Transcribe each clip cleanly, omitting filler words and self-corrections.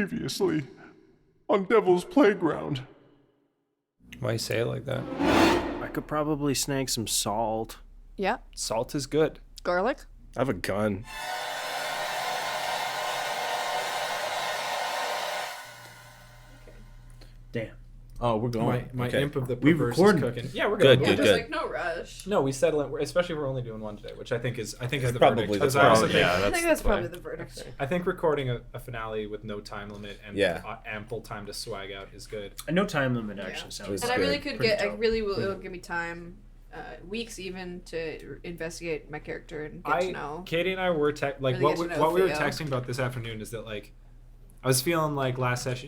Previously on Devil's Playground. Why you say it like that? I could probably snag some salt. Yeah. Salt is good. Garlic? I have a gun. Damn. Oh, we're going. My okay. imp of the We perverse is recording. cooking. Yeah, we're Good, good. Yeah, good, just good. like no rush. No, we settle it, especially if we're only doing one today, which I think is the Probably verdict. the 'Cause I also problem, think, yeah. I think that's the play. probably the verdict. I think recording a finale with no time limit and Yeah. ample time to swag out is good. And no time limit actually sounds It's And I good. really could Pretty get, I dope. really will, it'll give me time, weeks even, to investigate my character and get to know. Katie and I were Really what get to know what we were Theo. texting about this afternoon is that like I was feeling like last session,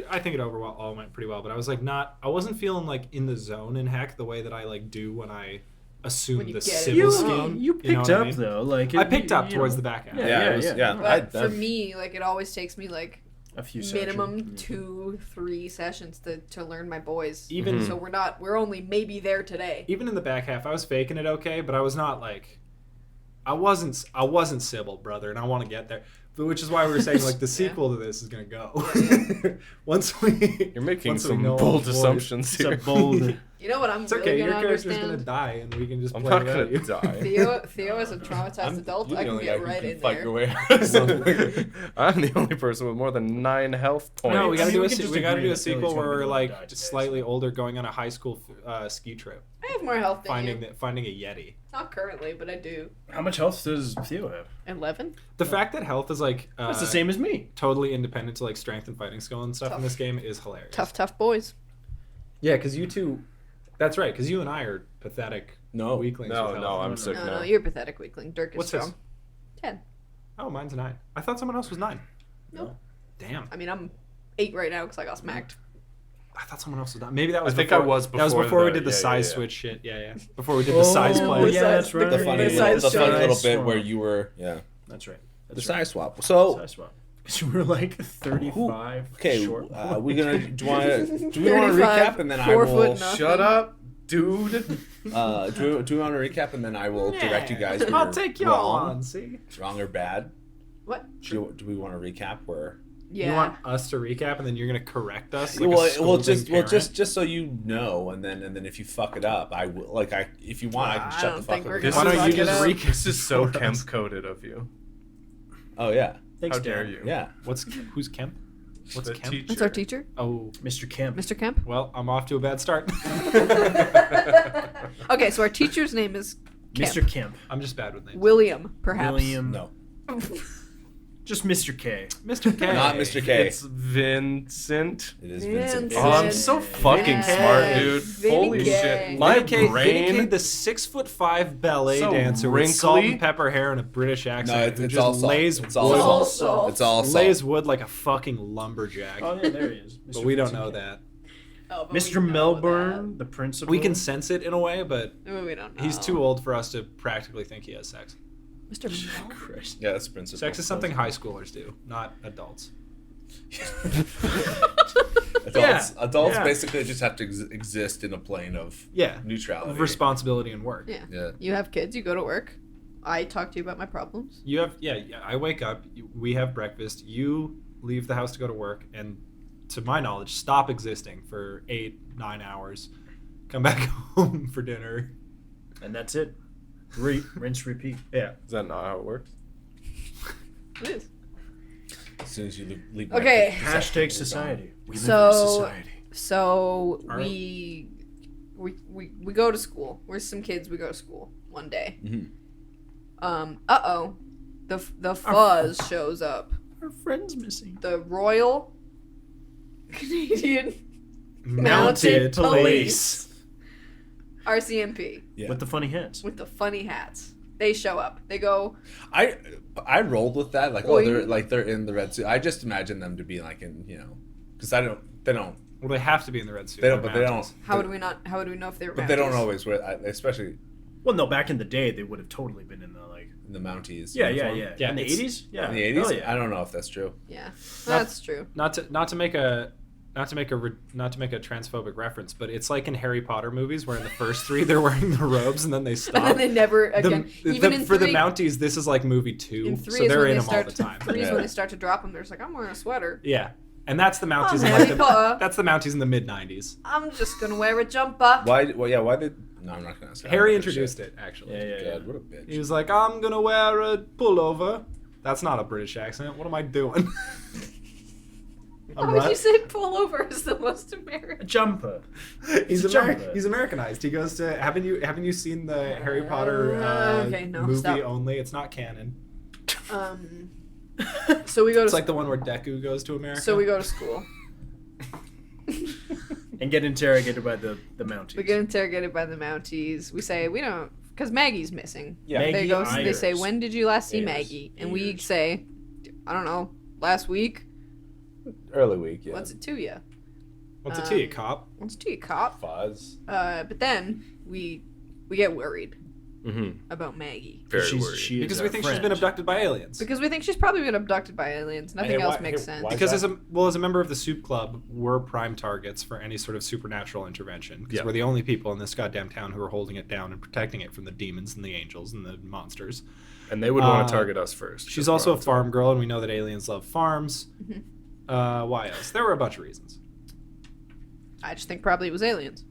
I think it all went pretty well, but I was like I wasn't feeling like in the zone in Heck the way that I like do when I assume When you the get it. civil You, scheme. you picked know what I up mean? though, like I picked up you towards know, the back end. Yeah, it was, yeah. But for I've- me, like, it always takes me, like, a few minimum sessions. 2-3 sessions to learn my boys. Even So we're only maybe there today. even in the back half, I was faking it okay, but I was not like I wasn't Sybil, brother, and I want to get there. But which is why we were saying like the sequel to this is gonna go. once we You're making once we some know all bold the boys. assumptions It's here. a bold. You know what I'm It's really okay. Your gonna character's understand? gonna die, and we can just I'm play not without gonna you. die. Theo as a traumatized adult, You're I the can only get guy right who in can fight there. your way out of something. I'm the only person with more than 9 health points. No, we gotta I mean, do we a can just we gotta agree do a that Philly's sequel where gonna be we're the one like to die today, slightly so. older, going on a high school ski trip, I have more health than you. finding a Yeti. Not currently, but I do. How much health does Theo have? 11? The fact that health is like That's the same as me. totally independent to like strength and fighting skill and stuff in Tough. this game is hilarious. Tough boys. Yeah, because you two, that's right. Because you and I are pathetic No. weaklings. No, with no, health. I'm sick No, now. no, you're a pathetic weakling. Dirk is What's his? strong. 10. Oh, mine's 9. I thought someone else was 9. Nope. Damn. I mean, I'm 8 right now because I got smacked. I thought someone else was 9. Maybe that was. I think before, I was That was before before we the- did the yeah, size yeah, yeah. switch shit. Yeah. Before we did the size Oh, play. yeah, that's right. The funny, The size little swap. bit where you were, yeah, That's right. the That's size swap. So, Size swap. Because you were like 35 okay, short. we gonna do we want to 35, recap and then I 4 foot will nothing. Shut up, dude. do we want to recap and then I will direct you guys. I'll where take y'all wrong, on. See. wrong or bad. What? Do we want to recap where? Yeah. You want us to recap and then you're gonna correct us? Like well, a scolding parent? just so you know, and then if you fuck it up, I will if you want, I can I shut don't the fuck think up. we're This Why gonna is- don't you fuck it just up. recap? This is so for us? Kemp coded of you. Oh yeah, Thanks, How dare Dan. you? yeah. Who's Kemp? What's The Kemp? teacher. That's our teacher, Mr. Kemp. Mr. Kemp. Well, I'm off to a bad start. Okay, so our teacher's name is Kemp. Mr. Kemp. I'm just bad with names. William, perhaps. William. No, Just Mr. K. Mr. K. not Mr. K. It's Vincent. It is Vincent. Vincent. Oh, I'm so fucking Vinny smart, K. dude. Vinny Holy K. shit. My Vinny K, brain. the 6'5" ballet So dancer with salt wrinkly. and pepper hair and a British accent. No, it's who it's just all salt. lays It's all wood, All salt. salt. It's all salt. lays wood like a fucking lumberjack. Oh, yeah, there he is. but Mr. we don't Vincent know Kemp. that. Oh, but we Mr. know Melbourne, the principal. We can sense it in a way, but that. We don't know. he's too old for us to practically think he has sex. Mr. Melbourne. Christ. Yeah, that's principal. Sex is something high schoolers do, not adults. Adults Yeah. basically just have to exist in a plane of Yeah. neutrality. Of responsibility and work. Yeah. Yeah. You have kids, you go to work. I talk to you about my problems. You have, yeah, I wake up, we have breakfast, you leave the house to go to work, and to my knowledge, stop existing for 8-9 hours, come back home for dinner. And that's it. Rinse, repeat. Yeah. Is that not how it works? It is. As soon as you leave. Okay. Hashtag society. We live in a So, society. so Our- we go to school. We're some kids. We go to school one day. Mhm. The fuzz shows up. Our friend's missing. The Royal Canadian Mounted Police. RCMP Yeah. With the funny hats. with the funny hats. They show up. They go. I rolled with that. Like, Oi. they're in the red suit. I just imagine them to be like in, because they don't. Well, they have to be in the red suit. They don't, They're but they mounties. don't. How would we not? How would we know if they were? But they don't Mounties? always wear, especially Well, no, back in the day, they would have totally been in the, like... in the Mounties. Yeah. Yeah, In the it's- 80s? Yeah. In the 80s? Hell yeah. I don't know if that's true. Yeah, that's true. Not to make a not to make a transphobic reference, but it's like in Harry Potter movies where in the first 3 they're wearing the robes and then they stop. And then they never again. Even in for 3, the Mounties, this is like movie 2, in 3 so is they're when in they them all start the time. 3 is when they start to drop them. They're just like, I'm wearing a sweater. Yeah, and that's the Mounties. Oh, in Harry like Potter. that's the Mounties in the mid '90s. I'm just gonna wear a jumper. Why? Well, yeah. Why did? No, I'm not gonna say. Harry introduced it actually. Yeah. God, what a bitch. He was like, I'm gonna wear a pullover. That's not a British accent. What am I doing? Why would you say pullover is the most American? A jumper. He's It's a jumper. He's Americanized. He goes to. Haven't you seen the Harry Potter Okay, no, movie stop. only? It's not canon. So we go to. It's like the one where Deku goes to America. So we go to school. And get interrogated by the Mounties. We get interrogated by the Mounties. We say we don't, because Maggie's missing. Yeah. Maggie They go. They say, Ayers. when did you last see Ayers. Maggie? And we Ayers. say, I don't know, last week. Early week. Yeah. What's it to you? What's it to you, cop? What's it to you, cop? Fuzz. But then we get worried Mm-hmm. about Maggie Very She's- worried. she is Because our we think she's friend. been abducted by aliens. because we think she's probably been abducted by aliens. Nothing Hey, else why- makes hey, sense. why- Because as a member of the Soup Club, we're prime targets for any sort of supernatural intervention. Because Yeah. we're the only people in this goddamn town who are holding it down and protecting it from the demons and the angels and the monsters. And they would want Uh, to target us first. She's Just also a brought it farm girl, and we know that aliens love farms. Mhm. Why else? There were a bunch of reasons. I just think probably it was aliens.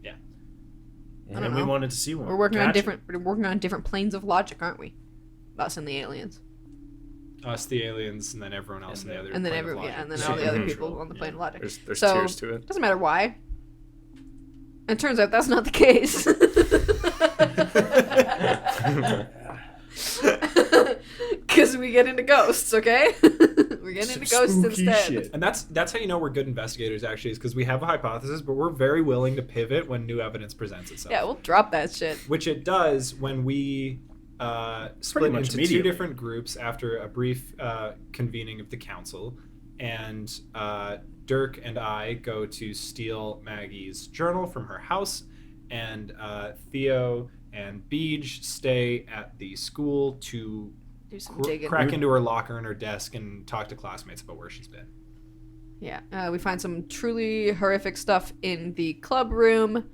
I don't And we know. wanted to see one. We're working on Gotcha. different planes of logic, aren't we? Us and the aliens, Us, the aliens, and then everyone else in the other. and then plane of everyone, logic. and then Yeah. all the other Mhm. people on the plane of logic. There's So- tears to it. Doesn't matter why. It turns out that's not the case. Because we get into ghosts, okay? We get into ghosts Spooky instead. shit. And that's how you know we're good investigators, actually, is because we have a hypothesis, but we're very willing to pivot when new evidence presents itself. Yeah, we'll drop that shit. Which it does when we split much into immediately. 2 different groups after a brief convening of the council. And Dirk and I go to steal Maggie's journal from her house. And Theo and Beej stay at the school to Do some digging. crack into her locker and her desk and talk to classmates about where she's been. Yeah, we find some truly horrific stuff in the club room.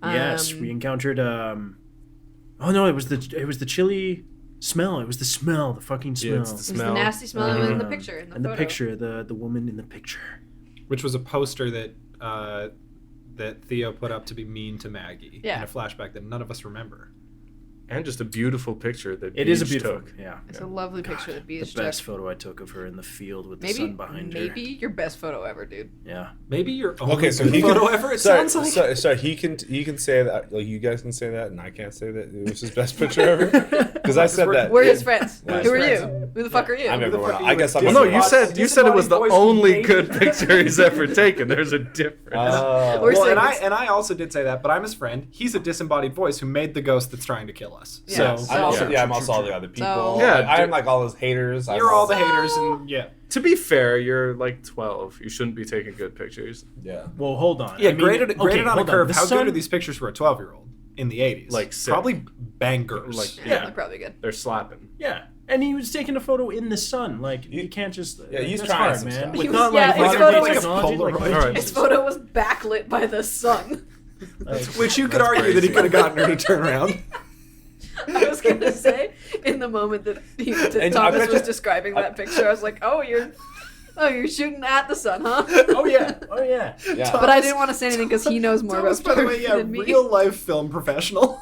Yes, we encountered. Oh no, it was the chili smell. It was the smell, the fucking smell. Yeah, it's the It was the smell. nasty smell in the Um, picture, in the and photo. the picture, the woman in the picture. Which was a poster that that Theo put up to be mean to Maggie. Yeah. In a flashback that none of us remember. And just a beautiful picture that It is a Beej beautiful. took. Yeah. It's a lovely picture that The Beej best took. photo I took of her in the field with the Maybe, sun behind her. maybe your best photo ever, dude. Yeah. Maybe your only Okay, so good he can, photo ever. It sorry, sounds like. so he can say that, like, you guys can say that, and I can't say that it was his best picture ever, because I said that. We're his friends. Yeah, Who are friends. you? Who the fuck are you? I'm Who the everyone. fuck are I you? guess I'm. Well, Well, no, no, you said it was the Disembodied voice only made good you. picture he's ever taken. There's a difference. We're Well, saying and I also did say that, but I'm his friend. He's a disembodied voice who made the ghost that's trying to kill us. Yeah. So I'm also, Yeah. I'm also all the other people. So- Yeah, I'm like all those haters. you're all the So- haters, and yeah. To be fair, you're like 12. You shouldn't be taking good pictures. Yeah. Well, hold on. Yeah, I mean, graded okay, on a hold curve. The How sun, good are these pictures for a 12-year-old in the 80s? Like sick. Probably bangers. Like, Yeah, yeah. they're probably good. They're slapping. Yeah. And he was taking a photo in the sun. Like, you can't just. Yeah, he's that's trying hard, some man. stuff. With He was- not yeah, like his modern photo day was- technology, like, Polaroid. All right. His photo was backlit by the sun. like, Which you could That's argue that he crazy. could have gotten her to turn around. I was gonna say, in the moment that And I Thomas bet was you- describing that picture, I was like, "Oh, you're shooting at the sun, huh?" oh yeah, oh yeah. Yeah. But I didn't want to say anything because he knows more Thomas, about by the way, photography yeah, than me. real life film professional.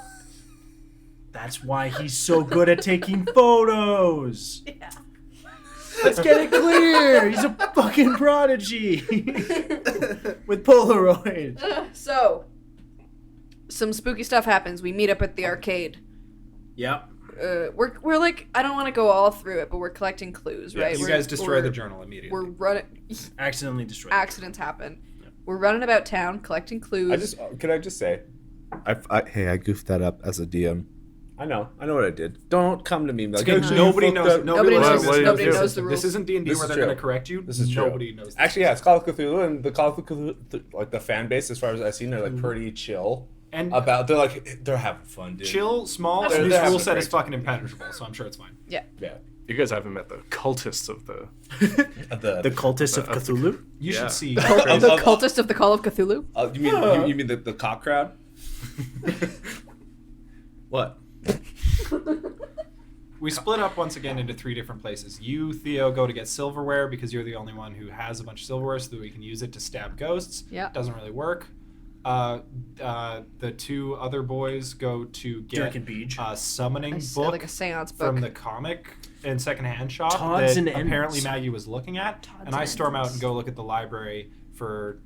That's why he's so good at taking photos. Yeah. Let's get it clear. He's a fucking prodigy with Polaroid. So, some spooky stuff happens. We meet up at the arcade. Yep. We're like, I don't want to go all through it, but we're collecting clues, Yeah, right? you guys destroy the journal immediately. We're running. Accidentally destroyed. Accidents happen. We're running about town collecting clues. Could I just say, hey, I goofed that up as a DM. I know what I did. Don't come to me like, Okay, "Oh, nobody you knows. fucked up." Nobody What- knows. what do you Nobody do? knows the rules. This isn't D&D This where is they're going true. to correct you. This is true. Nobody knows. This. Actually, yeah, it's Call of Cthulhu, and the Call of Cthulhu, like the fan base, as far as I've seen, they're like pretty chill And they're having fun, dude. chill, small, They're- and they're this having rule a set great is fucking impenetrable, so I'm sure it's fine. Yeah. You guys haven't met the cultists of the... The cultists of Cthulhu? You should see. The cultist of the Call of Cthulhu? You mean the cop crowd? What? We split up once again into 3 different places. You, Theo, go to get silverware because you're the only one who has a bunch of silverware so that we can use it to stab ghosts. Yeah. Doesn't really work. The 2 other boys go to get Dirk and Beej. a summoning book like a seance book. from the comic and secondhand shop Todd's that and apparently Ends. Maggie was looking at. And I storm out and go look at the library for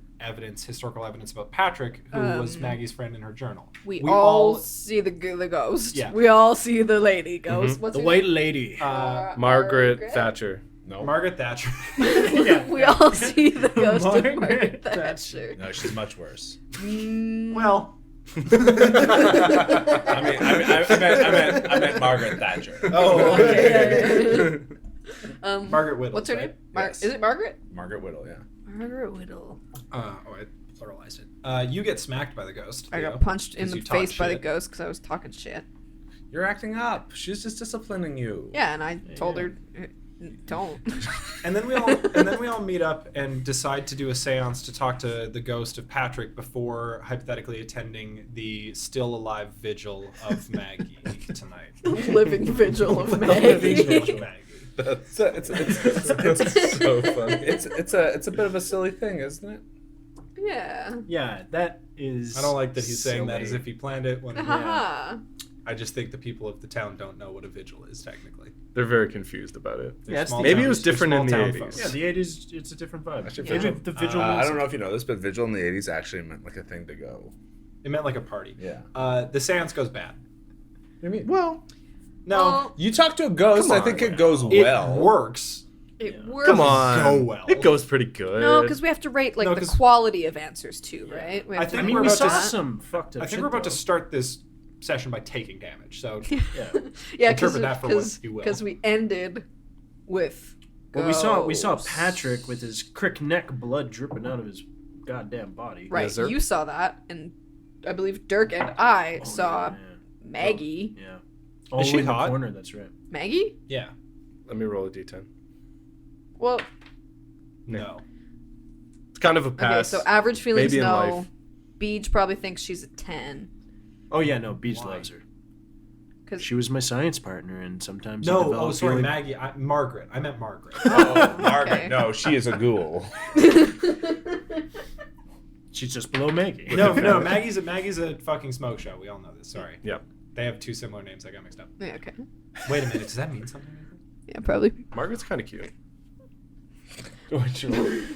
historical evidence about Patrick, who was Maggie's friend in her journal. We all see the ghost. Yeah. We all see the lady ghost. What's The her white name? lady. Margaret Thatcher. No. Margaret Thatcher. We all see the ghost of Margaret Margaret Thatcher. Thatcher. No, she's much worse. Well, I meant Margaret Thatcher. oh, Okay. Margaret Whittle. What's her right? name? Yes. Is it Margaret? Margaret Whittle, yeah. Margaret Whittle. I pluralized it. You get smacked by the ghost. I Theo, got punched in 'cause the you talk face by the shit. ghost because I was talking shit. You're acting up. She's just disciplining you. Yeah, and I told her, don't. And then we all meet up and decide to do a seance to talk to the ghost of Patrick before hypothetically attending the still alive vigil of Maggie tonight. Living vigil of Living vigil Maggie. of Maggie. It's so funny. It's a bit of a silly thing, isn't it? Yeah. Yeah, that is. I don't like that he's saying that silly. as if he planned it. When Haha. I just think the people of the town don't know what a vigil is technically. They're very confused about it. They're Yeah, it's small maybe town- it was they're different in the small town 80s. folks. Yeah, the 80s, it's a different vibe. Actually, Maybe vigil. the vigil. I was- don't know if you know this, but vigil in the 80s actually meant like a thing to go. It meant like a party. Yeah. The seance goes bad. What do you mean? Well, No, Well, you talk to a ghost, Come I think on. it goes it well. works. it Yeah. works. Come on. go well. It goes pretty good. No, because we have to rate like No, the 'cause- quality of answers too, right? We have I to think I mean, we're we about saw to- some fucked up I think shit, we're about to though. start this session by taking damage. So Yeah. yeah, interpret that for what you will. because we ended with. Well, we saw ghosts. Patrick with his crick neck, blood dripping out of his goddamn body. Right, Yes, sir. you saw that, and I believe Dirk and I Oh, saw yeah, Maggie. yeah. All Is the she way in the hot? corner. That's right. Maggie? yeah, Let me roll a d10. Well, no. It's kind of a okay. pass. So average feelings, Maybe in no. life. Beej probably thinks she's a 10. Oh yeah, no. Beach Why? loves her. 'Cause She was my science partner, and sometimes I No, develop oh sorry, feeling- Maggie. Margaret. I meant Margaret. Oh, Margaret. Okay. No, she is a ghoul. She's just below Maggie. no, Maggie's a fucking smoke show. We all know this. Sorry. Yep. They have 2 similar names. I got mixed up. yeah, okay. Wait a minute. Does that mean something? Yeah, probably. Margaret's kind of cute.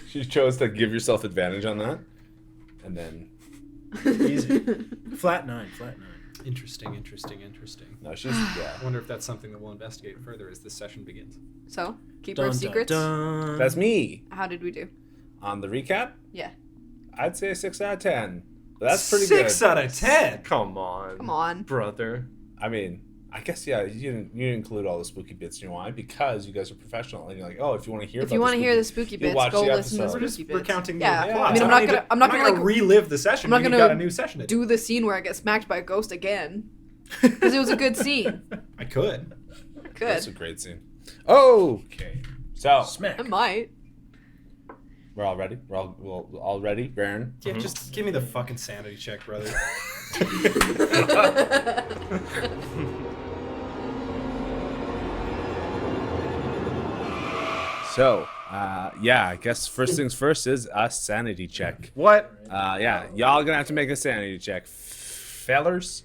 She chose to give yourself advantage on that. And then, Easy. Flat nine. Interesting. no, she's, yeah. I wonder if that's something that we'll investigate further as this session begins. So, keeper of Dun, secrets. dun, dun. That's me. How did we do? On the recap, Yeah. I'd say a 6 out of 10. But that's pretty 6 good. out of 10. Come on. Come on. Brother. I mean, I guess, yeah, you didn't include all the spooky bits in your wine because you guys are professional. And you're like, oh, if you want to hear If you want to hear the spooky bits, watch go the listen to the episode. We're just spooky bits. recounting the Yeah, plots. I mean, I'm not gonna, I'm not gonna like relive the session. I'm not when gonna you got a new session to do the scene where I get smacked by a ghost again, because it was a good scene. I could. That's a Good. great scene. Okay. So, Smack. I might. we're all ready? We're all ready? Baron? Yeah, just give me the fucking sanity check, brother. So, yeah, I guess first things first is a sanity check. What? Yeah, y'all gonna have to make a sanity check. Fellers?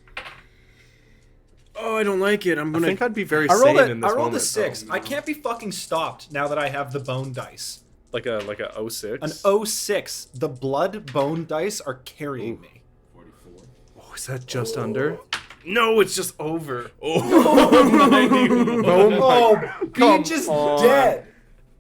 Oh, I don't like it. I'm I gonna. think I'd be very I rolled sane in this a moment. 6. though. I can't be fucking stopped now that I have the bone dice. Like a 06. An 06. The blood bone dice are carrying me. Oh, is that just under? No, it's just over. Beach is dead.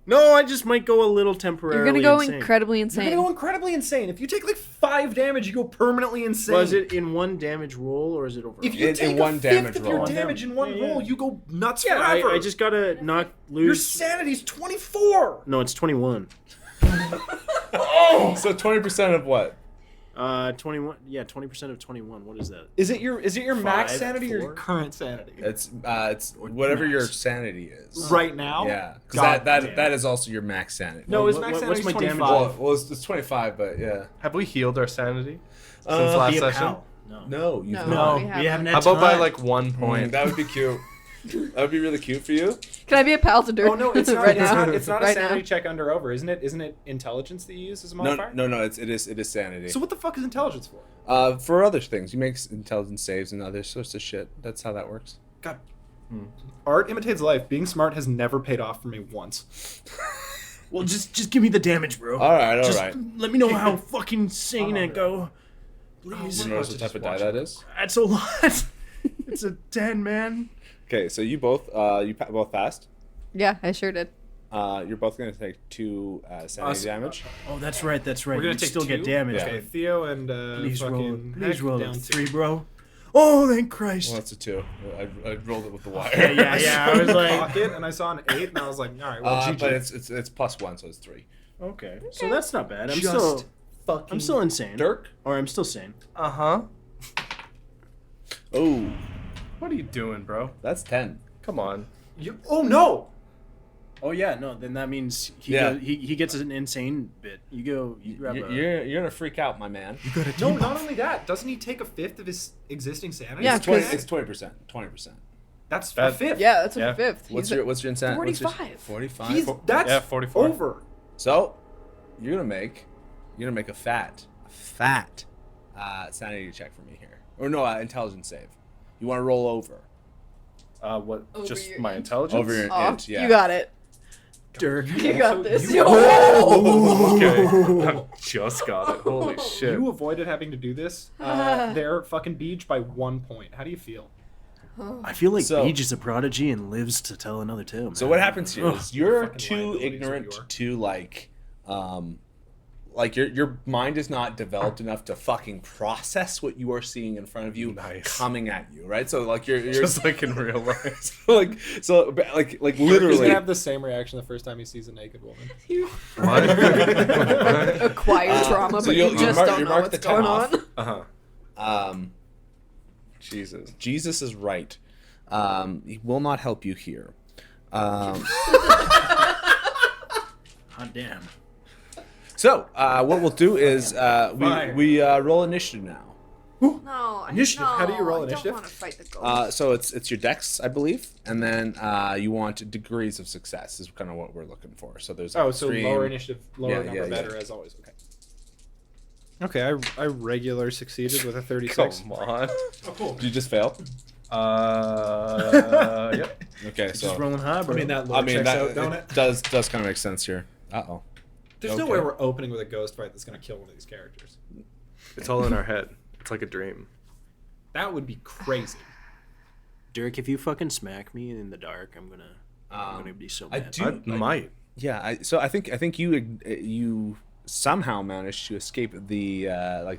No, I just might go a little temporarily. You're gonna go insane. incredibly You're insane. gonna go incredibly insane. If you take like 5 damage, you go permanently insane. Was it in one damage roll or is it over? If you In take one a fifth damage of your roll. damage in one Yeah, yeah. roll, you go nuts yeah, forever. I just gotta not Your lose. sanity's 24. No, it's 21. So 20% of what? 21. Yeah, 20% of 21. What is that? Is it your max 5, sanity or 4? your current sanity? It's whatever your sanity is. Right now? Yeah, God because damn. that is also your max sanity. No, his max what's sanity is my damage? 25. Well, it's 25, but yeah. Have we healed our sanity since last Be a session? pal. No. No, you've No. not. We We haven't had How about by time. like 1 point? That would be cute. That would be really cute for you. Can I be a pal to Dirk? Oh no, it's not. right it's now. not. It's not a Right sanity now. check under over, isn't it? Isn't it intelligence that you use as a modifier? No. It is sanity. So what the fuck is intelligence for? For other things, you make intelligence saves and other sorts of shit. That's how that works. God. Art imitates life. Being smart has never paid off for me once. Well, just give me the damage, bro. All right. Just let me know how fucking sane it go. You Please. notice what type of die that is? That's a lot. It's a 10, man. Okay, so you both both fast. Yeah, I sure did. You're both gonna take 2 sanity damage. Oh, that's right. We're gonna You take still get 2? damage. Yeah. Okay, Theo and Please roll. fucking Please Heck roll down a 2. 3, bro. Oh, thank Christ. Well, that's a 2. I rolled it with the wire. Yeah. I was like, Pocket, and I saw an 8, and I was like, all right, well, GG. but it's +1, so it's 3. okay. So that's not bad. I'm Just fucking I'm still insane. Dirk. Or I'm still sane. Uh huh. Oh, What are you doing, bro? that's 10. Come on. Oh no! Oh yeah, no. Then that means Yeah. he gets an insane bit. You grab a. You're gonna freak out, my man. No, not only that. Doesn't he take a fifth of his existing sanity? Yeah, It's 20. 'cause- It's 20%. 20%. That's a That- fifth. Yeah, that's Yeah. a fifth. What's He's your insanity? 45. 45. That's Yeah, 44. over. So, you're gonna make a fat sanity check for me here, or no, intelligence save. You want to roll over What? Over Just your my int. intelligence? over your Aw, int. Yeah. You got it. Dirk. You got this. you- Okay. I just got it. Holy shit. You avoided having to do this. They're fucking beach by 1 point. How do you feel? I feel like So- Beach is a prodigy and lives to tell another tale. Man. So what happens here is you're Fucking too liabilities, what ignorant you are. to like your mind is not developed enough to fucking process what you are seeing in front of you Nice. coming at you, right? So like you're Just like in real life. like He's literally gonna have the same reaction the first time he sees a naked woman. What? Acquired trauma, so but you'll- you you just mark- don't you know mark what's the 10 going off. on. Uh-huh. Jesus. Jesus is right. He will not help you here. Hot damn. So what we'll do is Fire. we roll initiative now. No, Initiative. How do you roll I initiative? don't want to fight the ghost. So it's your dex, I believe, and then you want degrees of success is kind of what we're looking for. So there's Oh, so extreme- lower initiative, lower Yeah, number, yeah, better yeah. as always. Okay. Okay, I regular succeeded with a 36. Come on. Oh, cool. Did you just fail? Yep. Okay, so Just rolling high, bro. That don't it? does kind of make sense here. Uh-oh. There's no Okay. way we're opening with a ghost fight that's gonna kill one of these characters. It's all in our head. It's like a dream. That would be crazy. Dirk, if you fucking smack me in the dark, I'm gonna be so I mad. do- I might. Yeah, I think you somehow managed to escape the a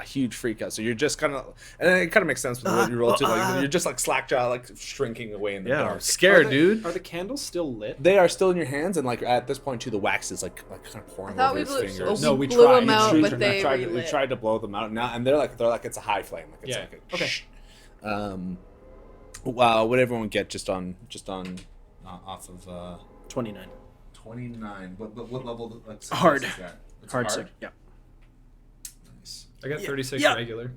huge freak out. So you're just kind of, and it kind of makes sense with what you roll too. Like you're just like slackjaw, like shrinking away in the Yeah, I'm dark. scared, Are dude. the candles still lit? They are still in your hands, and like at this point too, the wax is like kind of pouring I thought over we your blew- fingers. No, we blew tried. them out, We but they we relit. tried to blow them out now, and they're like it's a high flame. Like it's Yeah. like a, Okay. Wow, what everyone get just on off of 29. 29. What level? Like, success Hard. Is that? It's Hard sick. Yeah. Nice. I got 36 Yeah. regular.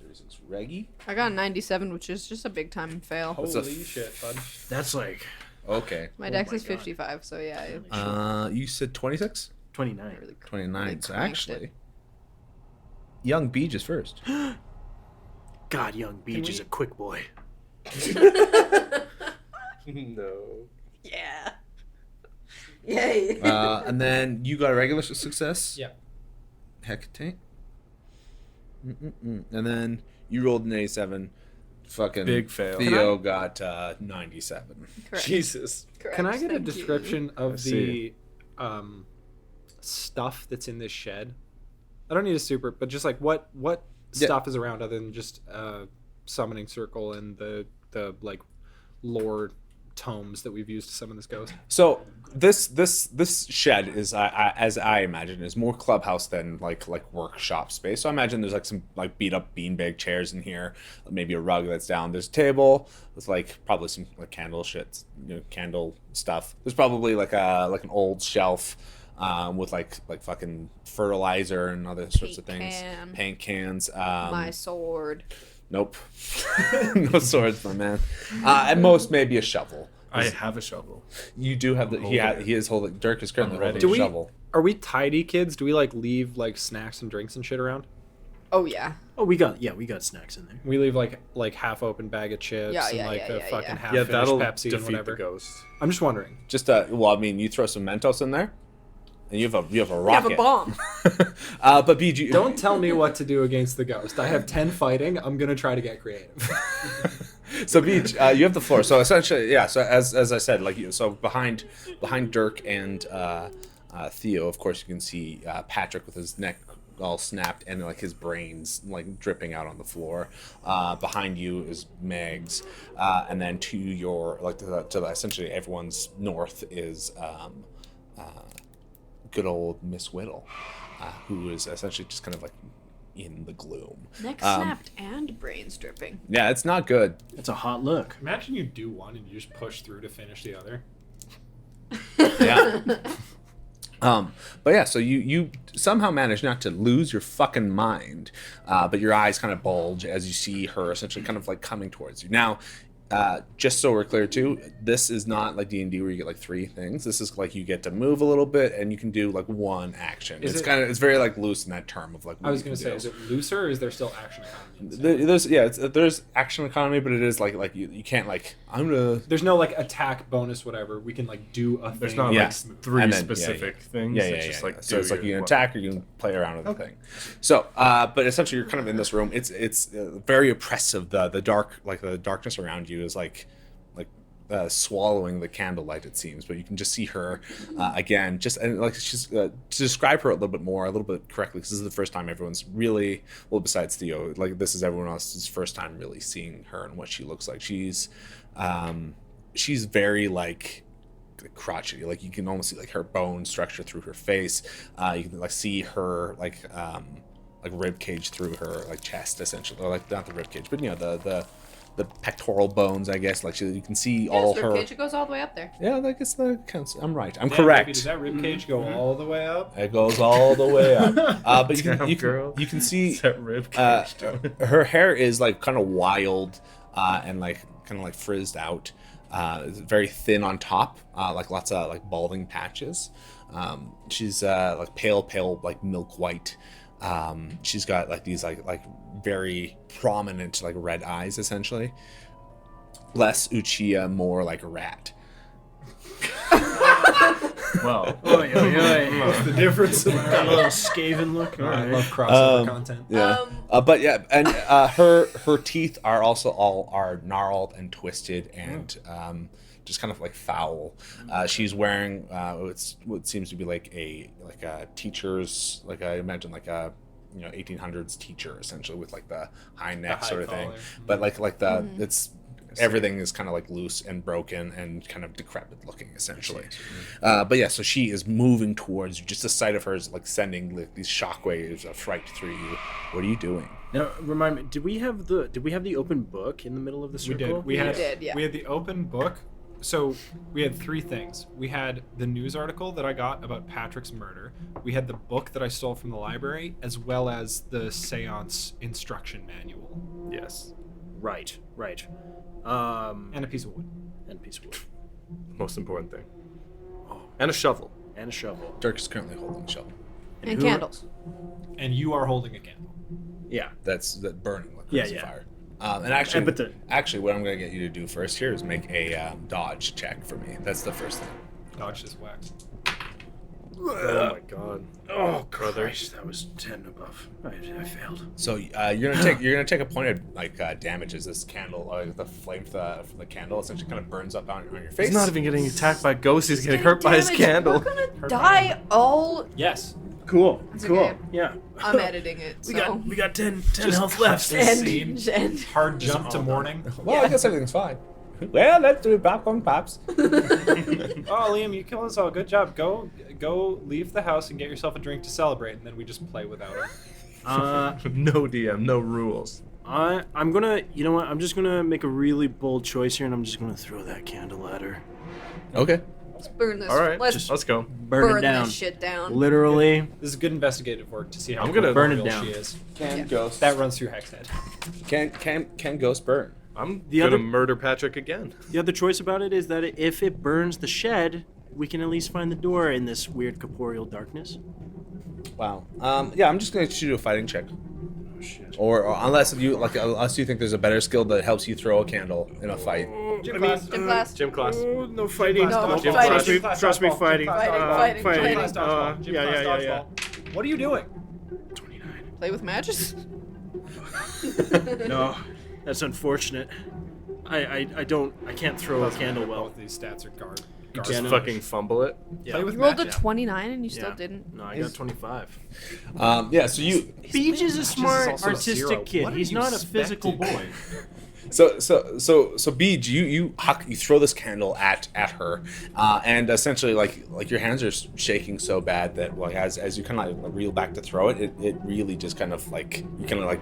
36 Reggie. I got a 97, which is just a big time fail. What's a Holy shit, bud. That's like Okay. My Oh dex my is God. 55, so yeah. You said 26? 29. I really 29. Really So cranked actually, it. Young Beej is first. God, young Beach is a quick boy. No. Yeah. Yay. And then you got a regular success. Yeah. Hecate. And then you rolled an 87. Fucking Big fail. Theo got 97. Correct. Jesus. Correct. Can I get a Thank you. description of I the see. stuff that's in this shed? I don't need a super, but just like what Yeah. stuff is around other than just summoning circle and the like lore tomes that we've used to summon this ghost. So this shed is, as I imagine, is more clubhouse than like workshop space. So I imagine there's like some like beat up beanbag chairs in here, maybe a rug that's down. There's a table with like probably some like candle shit, candle stuff. There's probably like an old shelf with like fucking fertilizer and other sorts of things. Paint cans. My sword. Nope. No swords, my man. At most, maybe a shovel. I have a shovel. You do have the. He is holding. Dirk is currently holding Do a we? shovel. Are we tidy kids? Do we like leave like snacks and drinks and shit around? Oh yeah. Oh, we got snacks in there. We leave like half open bag of chips and like the fucking half finished that'll Pepsi and defeat whatever. the ghost. I'm just wondering. Just well, I mean, you throw some Mentos in there, and you have a You have rocket. a bomb. But BG, Don't tell me what to do against the ghost. I have 10 fighting. I'm gonna try to get creative. So Beach, you have the floor. So essentially, yeah. So as I said, like so behind Dirk and Theo, of course, you can see Patrick with his neck all snapped and like his brains like dripping out on the floor. Behind you is Megs, and then to your like to essentially everyone's north is good old Miss Whittle, who is essentially just kind of like in the gloom. Neck snapped and brains dripping. Yeah, it's not good. It's a hot look. Imagine you do one and you just push through to finish the other. Yeah. But yeah, so you somehow manage not to lose your fucking mind, but your eyes kind of bulge as you see her essentially kind of like coming towards you. Now, just so we're clear too, this is not like D&D where you get like 3 things. This is like you get to move a little bit and you can do like one action. It's very like loose in that term of like. I was gonna say, is it looser or is there still action economy? There's action economy, but it is like you can't like I'm gonna. There's no like attack bonus whatever. We can like do a thing. There's not Yeah. like 3 And then- specific things. Yeah, It's just like so it's like you can what- attack or you can play around with the thing. So, but essentially you're kind of in this room. It's very oppressive. The dark, like the darkness around you is like swallowing the candlelight, it seems. But you can just see her again. Just and like she's to describe her a little bit more, a little bit correctly, because this is the first time everyone's really besides Theo, like this is everyone else's first time really seeing her and what she looks like. She's very like crotchety, like you can almost see like her bone structure through her face. You can like see her like rib cage through her like chest essentially, or like not the rib cage, but the pectoral bones, I guess. Like you can see all her. Ribcage, it goes all the way up there. Yeah, I guess that counts. I'm right. I'm Yeah, correct. Baby, does that rib cage go all the way up? It goes all the way up. But Damn, girl. you can see What's that rib cage doing? her hair is like kind of wild and like kind of like frizzed out. It's very thin on top, like lots of like balding patches. She's like pale like milk white. She's got like these like very prominent like red eyes essentially. Less Uchiha, more like a rat. Well, What's the difference? Got a little skaven look. All I right. love crossover content. Yeah. But yeah, and her teeth are also all gnarled and twisted and just kind of like foul. She's wearing what seems to be like a teacher's, like I imagine like a 1800s teacher essentially, with like the high neck high sort of thing. collar. But like the it's everything is kind of like loose and broken and kind of decrepit looking essentially. But yeah, so she is moving towards you. Just the sight of her is like sending like these shockwaves of fright through you. What are you doing? Now, remind me, did we have the open book in the middle of the We circle? did. We had did, yeah. we had the open book. So we had 3 things. We had the news article that I got about Patrick's murder. We had the book that I stole from the library, as well as the seance instruction manual yes. Right. and a piece of wood. And a piece of wood. Most important thing. And a shovel. And a shovel. Dirk is currently holding a shovel. And who- candles. And you are holding a candle. Yeah. That's that burning like Yeah, crazy yeah. fire. And actually, but actually, what I'm going to get you to do first here is make a dodge check for me. That's the first thing. Dodge this wax. Oh my god. Oh, brother. Christ, that was 10 above. I failed. So you're gonna take a point of like damage as this candle, the flame from the candle essentially kind of burns up on your face. He's not even getting attacked by ghosts. He's getting hurt by his Damage, candle. We're gonna die all. Yes. Cool. It's cool. okay. Yeah. I'm editing it. We got 10 Just health left. cut this And, scene. and Hard jump to morning. Well, I guess everything's fine. Well, let's do popcorn pops. Oh, Liam, you killed us all. Good job. Go leave the house and get yourself a drink to celebrate, and then we just play without him. No DM, no rules. I'm gonna, you know what? I'm just gonna make a really bold choice here, and I'm just gonna throw that candle at her. Okay. Let's burn this. All right, Let's go. Burn it down. this shit down. Literally. This is good investigative work to see how I'm gonna burn it real down. she is. Can Yeah. ghosts That runs through Heck's head. can ghosts burn? I'm The gonna other- murder Patrick again. The other choice about it is that if it burns the shed, we can at least find the door in this weird corporeal darkness. Wow. Yeah, I'm just gonna shoot a fighting check. Oh shit. Or unless you think there's a better skill that helps you throw a candle in a fight. Gym class. Gym class. Gym class. Oh, no fighting. No, Dodgeball. Gym fighting. class. Trust me, fighting. Fighting. Gym class dodgeball. Gym class Yeah. dodgeball. What are you doing? 29. Play with matches. No, that's unfortunate. I can't throw a candle well. Both these stats are guard. Just Cannot. fucking fumble it. Yeah. Play with You rolled a matches. 29 and you Yeah. still didn't. No, I got 25. Yeah, so you Beach is a Matches smart, also a artistic zero. kid. What are He's you not a physical expecting? boy. so Beej, you throw this candle at her, and essentially like your hands are shaking so bad that like as you kind of like reel back to throw it, it really just kind of like you kind of like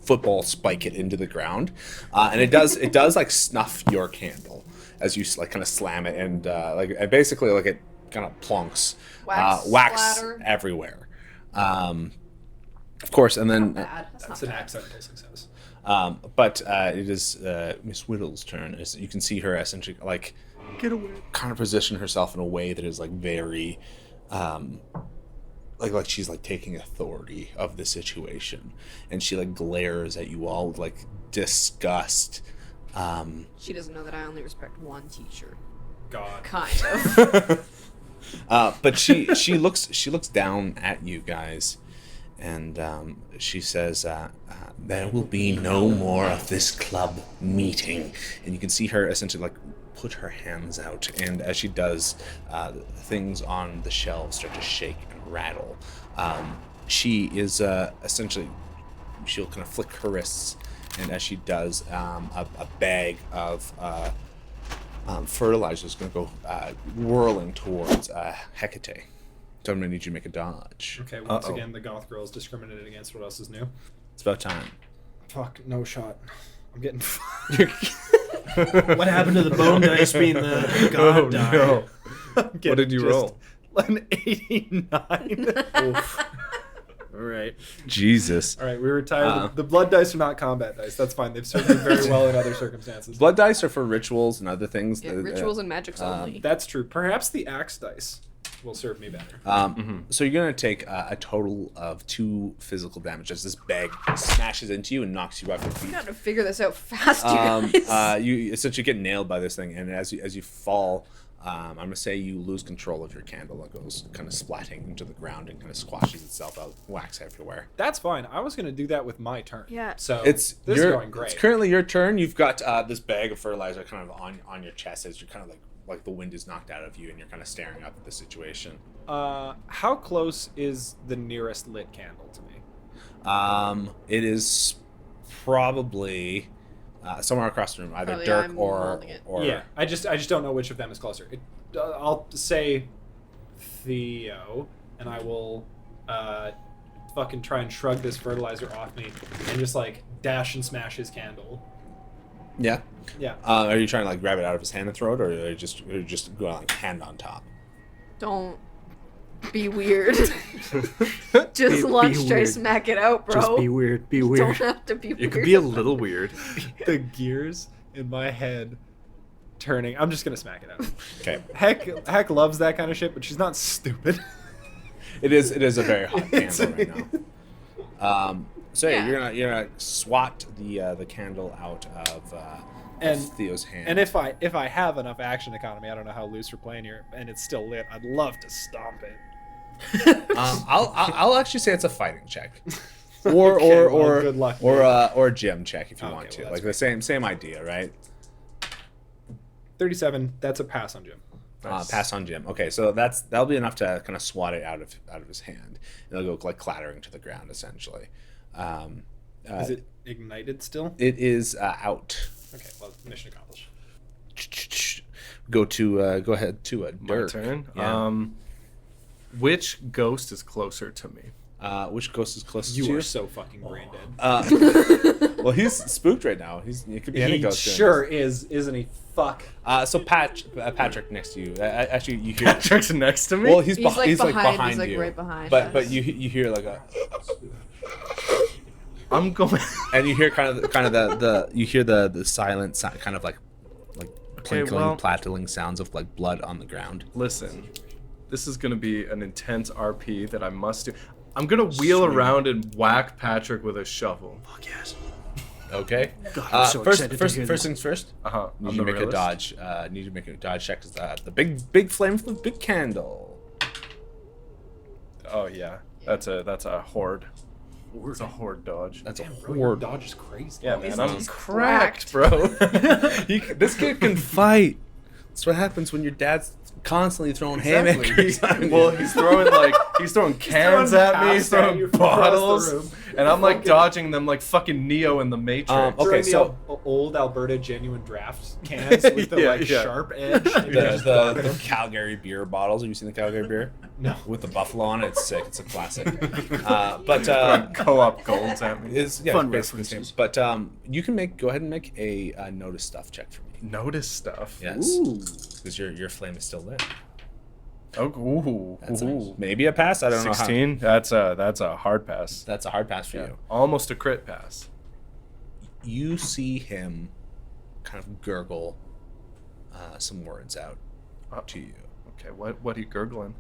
football spike it into the ground, and it does like snuff your candle as you like kind of slam it, and like basically like it kind of plonks wax splatter. everywhere. Of course, and then Bad. That's That's not an bad. accidental success. but it is Miss Whittle's turn. As you can see her essentially like Get away. kind of position herself in a way that is like very like she's like taking authority of the situation, and she like glares at you all with like disgust. She doesn't know that I only respect one teacher. God. Kind of. But she looks down at you guys, and she says, "There will be no more of this club meeting." And you can see her essentially like put her hands out, and as she does, things on the shelves start to shake and rattle. She is essentially, she'll kind of flick her wrists, and as she does, a bag of fertilizer is going to go whirling towards Hecate. So I'm going to need you to make a dodge. Okay, once again, the goth girl is discriminated against. What else is new? It's about time. Fuck, no shot. I'm getting. What happened to the bone dice being the god die? What did you roll? An 89. Oof. All right. Jesus. All right, we retired. The blood dice are not combat dice. That's fine. They've served me very well in other circumstances. Blood dice are for rituals and other things. Yeah, rituals and magics only. That's true. Perhaps the axe dice will serve me better. So you're going to take a total of 2 physical damage as this bag smashes into you and knocks you off your You feet. gotta figure this out fast, you guys. You essentially get nailed by this thing, and as you fall, I'm gonna say you lose control of your candle. It goes kind of splatting into the ground and kind of squashes itself out, wax everywhere. That's fine. I was going to do that with my turn. Yeah. So This is going great. It's currently your turn. You've got this bag of fertilizer kind of on your chest as you're kind of like the wind is knocked out of you, and you're kind of staring up at the situation. How close is the nearest lit candle to me? It is probably somewhere across the room, either Probably Dirk I'm or holding it. Yeah, I just don't know which of them is closer. I'll say Theo, and I will fucking try and shrug this fertilizer off me and just like dash and smash his candle. Yeah. Yeah. Are you trying to like grab it out of his hand and throw it, or are you just go like hand on top? Don't be weird. Just Be lunch try to weird. smack it out, bro. Just be weird. Be You weird. don't have to be weird. It could be a little weird. The gears in my head turning. I'm just gonna smack it out. Okay. Heck loves that kind of shit, but she's not stupid. It is a very hot It's- candle right now. So yeah, Yeah. you're gonna swat the candle out of And- Theo's hand. And if I have enough action economy, I don't know how loose we're playing here, and it's still lit, I'd love to stomp it. I'll actually say it's a fighting check, or Okay, well, good luck, or man. or a gym check if you Okay, want to. well, Like that's the same idea, right? 37. That's a pass on Jim. Pass on Jim. Okay, so that'll be enough to kind of swat it out of his hand. It'll go like clattering to the ground essentially. Is it ignited still? It is out. Okay, well, mission accomplished. go ahead to Dirk. My turn. Yeah. Which ghost is closer to me? Which ghost is closest to You you? are so fucking brain dead. Well, he's spooked right now. It could be any He ghost. doing sure is, isn't he? Fuck. this. So Patrick next to you. Actually, you hear. Patrick's next to me. Well, he's He's, like, behind- behind he's, like, you. right behind But us. you hear like a. I'm going. And you hear kind of the silent kind of like twinkling, well- plattling sounds of like blood on the ground. Listen, this is gonna be an intense RP that I must do. I'm gonna wheel around and whack Patrick with a shovel. Fuck yes. Okay. God, I'm so excited to hear First this. things first. I'm Need you the to make a realist. dodge. Need you to make a dodge check. 'Cause, the big flame from the big candle. Oh yeah, that's a horde. It's a horde dodge. That's a Bro, your horde. dodge is crazy. Yeah, man, I'm he's cracked, bro. This kid can fight. That's what happens when your dad's constantly throwing haymakers. Well, he's throwing cans at me, he's pasta at throwing you from across the bottles, room. and I'm like dodging them like fucking Neo in the Matrix. Okay, Throwing so- the old Alberta genuine draft cans with the Yeah, like yeah. sharp edge. and you just- the Calgary beer bottles. Have you seen the Calgary beer? No. With the buffalo on it. It's sick. It's a classic. But Co-op golds at me. it's yeah, Fun basically the same. references. But you can go ahead and make a notice stuff check for me. Notice stuff. Yes, Ooh. because your flame is still lit. Oh, ooh, That's ooh. maybe a pass. I don't know. 16. That's a hard pass. That's a hard pass for Yeah. you. Almost a crit pass. You see him kind of gurgle some words out to you. Okay, what are you gurgling?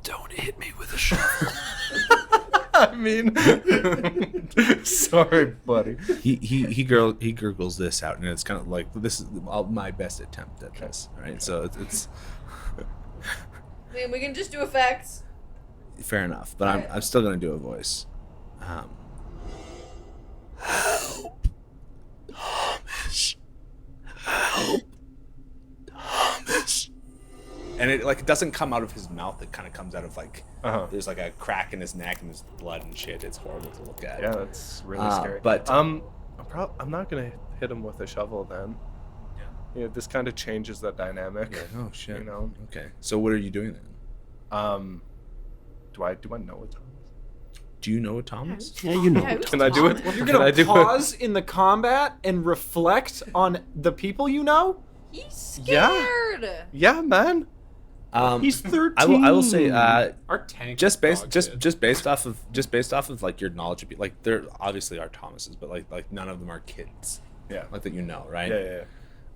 Don't hit me with a shovel. I mean, sorry, buddy. He gurgles this out, and it's kind of like, this is my best attempt at this, right? So it's I mean, we can just do effects. fair enough, but I'm still gonna do a voice. Help, Thomas, help, Thomas. And it doesn't come out of his mouth. It kind of comes out of there's like a crack in his neck and there's blood and shit. It's horrible to look at. Yeah, that's really scary. but- I'm not gonna hit him with a shovel then. Yeah, this kind of changes the dynamic. Yeah, oh shit. You know. Okay. So what are you doing then? Do I know it? Do you know a Thomas? Yeah, you know. Yeah, who's Can I do it? Thomas? You're Can gonna I do it? pause in the combat and reflect on the people you know? He's Yeah. scared. Yeah, man. He's 13. I will say Our tank just is based dog shit. based off of like your knowledge of like there obviously are Thomases, but like none of them are kids. Yeah. Like that, you know, right?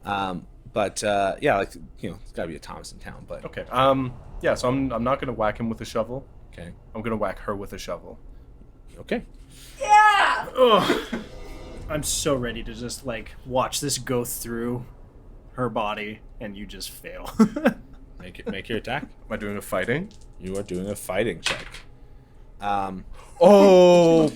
Yeah. But yeah, like it's gotta be a Thomas in town. But Okay. Yeah. So I'm not gonna whack him with a shovel. okay, I'm gonna whack her with a shovel. okay. Yeah. I'm so ready to just like watch this go through her body and you just fail. Make your attack. Am I doing a fighting? You are doing a fighting check. Oh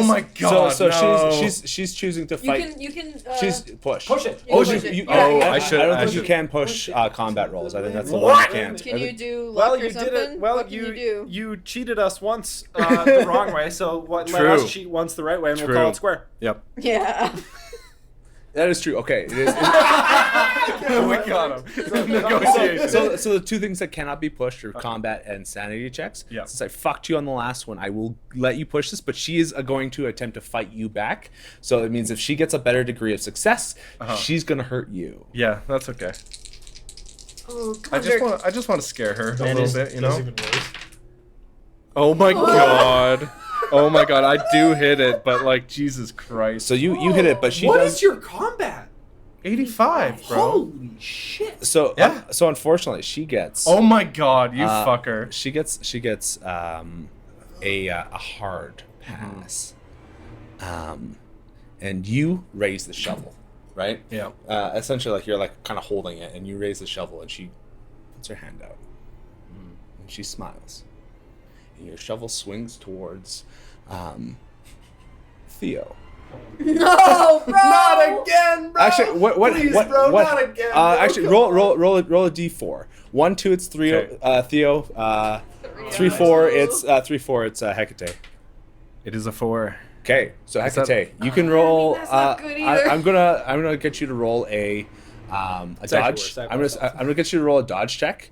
my god! So no. she's choosing to fight. You can. She's push. Push it. You Oh, can you, push it. you, Yeah, oh, yeah. I don't think should- you can push combat rolls. I think that's the one What? you can't. Can you do Well, luck you or did something? it. Well, What can you do? you cheated us once the wrong way, so let True. us cheat once the right way, and we'll call True. it square. Yep. Yeah. That is true. Okay. It is. We got him. Negotiation. So the two things that cannot be pushed are combat and sanity checks. Yeah. Since I fucked you on the last one, I will let you push this, but she is going to attempt to fight you back. So it means if she gets a better degree of success, she's gonna hurt you. Yeah, that's okay. Oh, come I on, Dirk. just want to scare her a That little is- bit, you That's know. even worse. Oh my god. Oh my god, I do hit it, but like Jesus Christ. So you hit it, but she What does. is your combat? 85, bro. Holy shit! So Yeah. so unfortunately, she gets. Oh my god, you uh, fucker. She gets a hard pass. And you raise the shovel, right? Yeah. Essentially, like you're like kind of holding it, and you raise the shovel, and she puts her hand out, and she smiles, and your shovel swings towards Theo. No, bro. Not again, bro. Actually, what? Please, what? bro, what? not again, bro. Actually, Come roll a d4. 1, 2, it's Theo. Okay. Theo. 3, 4, it's 3, 4, it's Hecate. It is a 4. Okay, so Is that- Hecate, you can roll. that's not good either. I'm gonna get you to roll a A It's actually dodge. worse. I I'm gonna get you to roll a dodge check,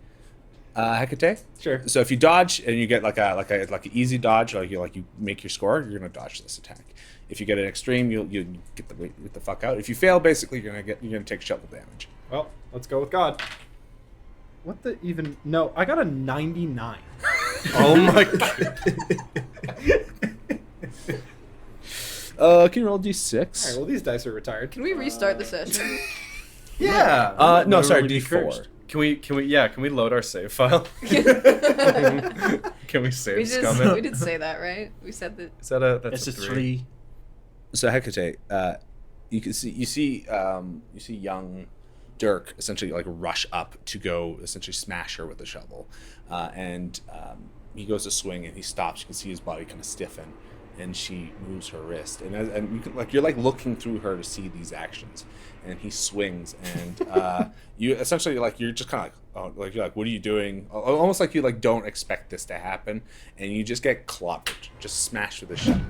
Hecate. Sure. So if you dodge and you get like an easy dodge, like you make your score, you're gonna dodge this attack. If you get an extreme, you get the fuck out. If you fail, basically you're gonna take shovel damage. Well, let's go with God. What the even? No, I got a 99. Oh my god. Can you roll d6? All right, well, these dice are retired. Can we restart the session? Yeah. No, sorry, Literally d4. cursed. Can we load our save file? Can we save we scum? did say that, right? We said that. Is that a It's a a 3. So Hecate, you see young Dirk essentially like rush up to go essentially smash her with a shovel, and he goes to swing and he stops. You can see his body kind of stiffen, and she moves her wrist, and you can you're looking through her to see these actions, and he swings, and you essentially you're just kind of you're like, what are you doing? Almost like you don't expect this to happen, and you just get clobbered, just smashed with a shovel.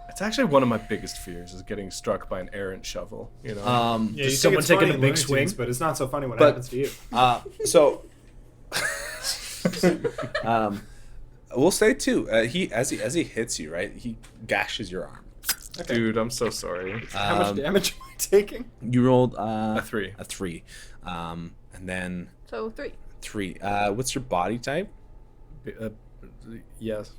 It's actually one of my biggest fears is getting struck by an errant shovel. You know. Yeah, Just you someone think it's taking funny a in big Looney swing? Tunes, but it's not so funny when it But- happens to you. So we'll say too, he as he hits you, right, he gashes your arm. Okay. Dude, I'm so sorry. How much damage am I taking? You rolled A 3. a 3, and then So 3. 3. What's your body type? Yes.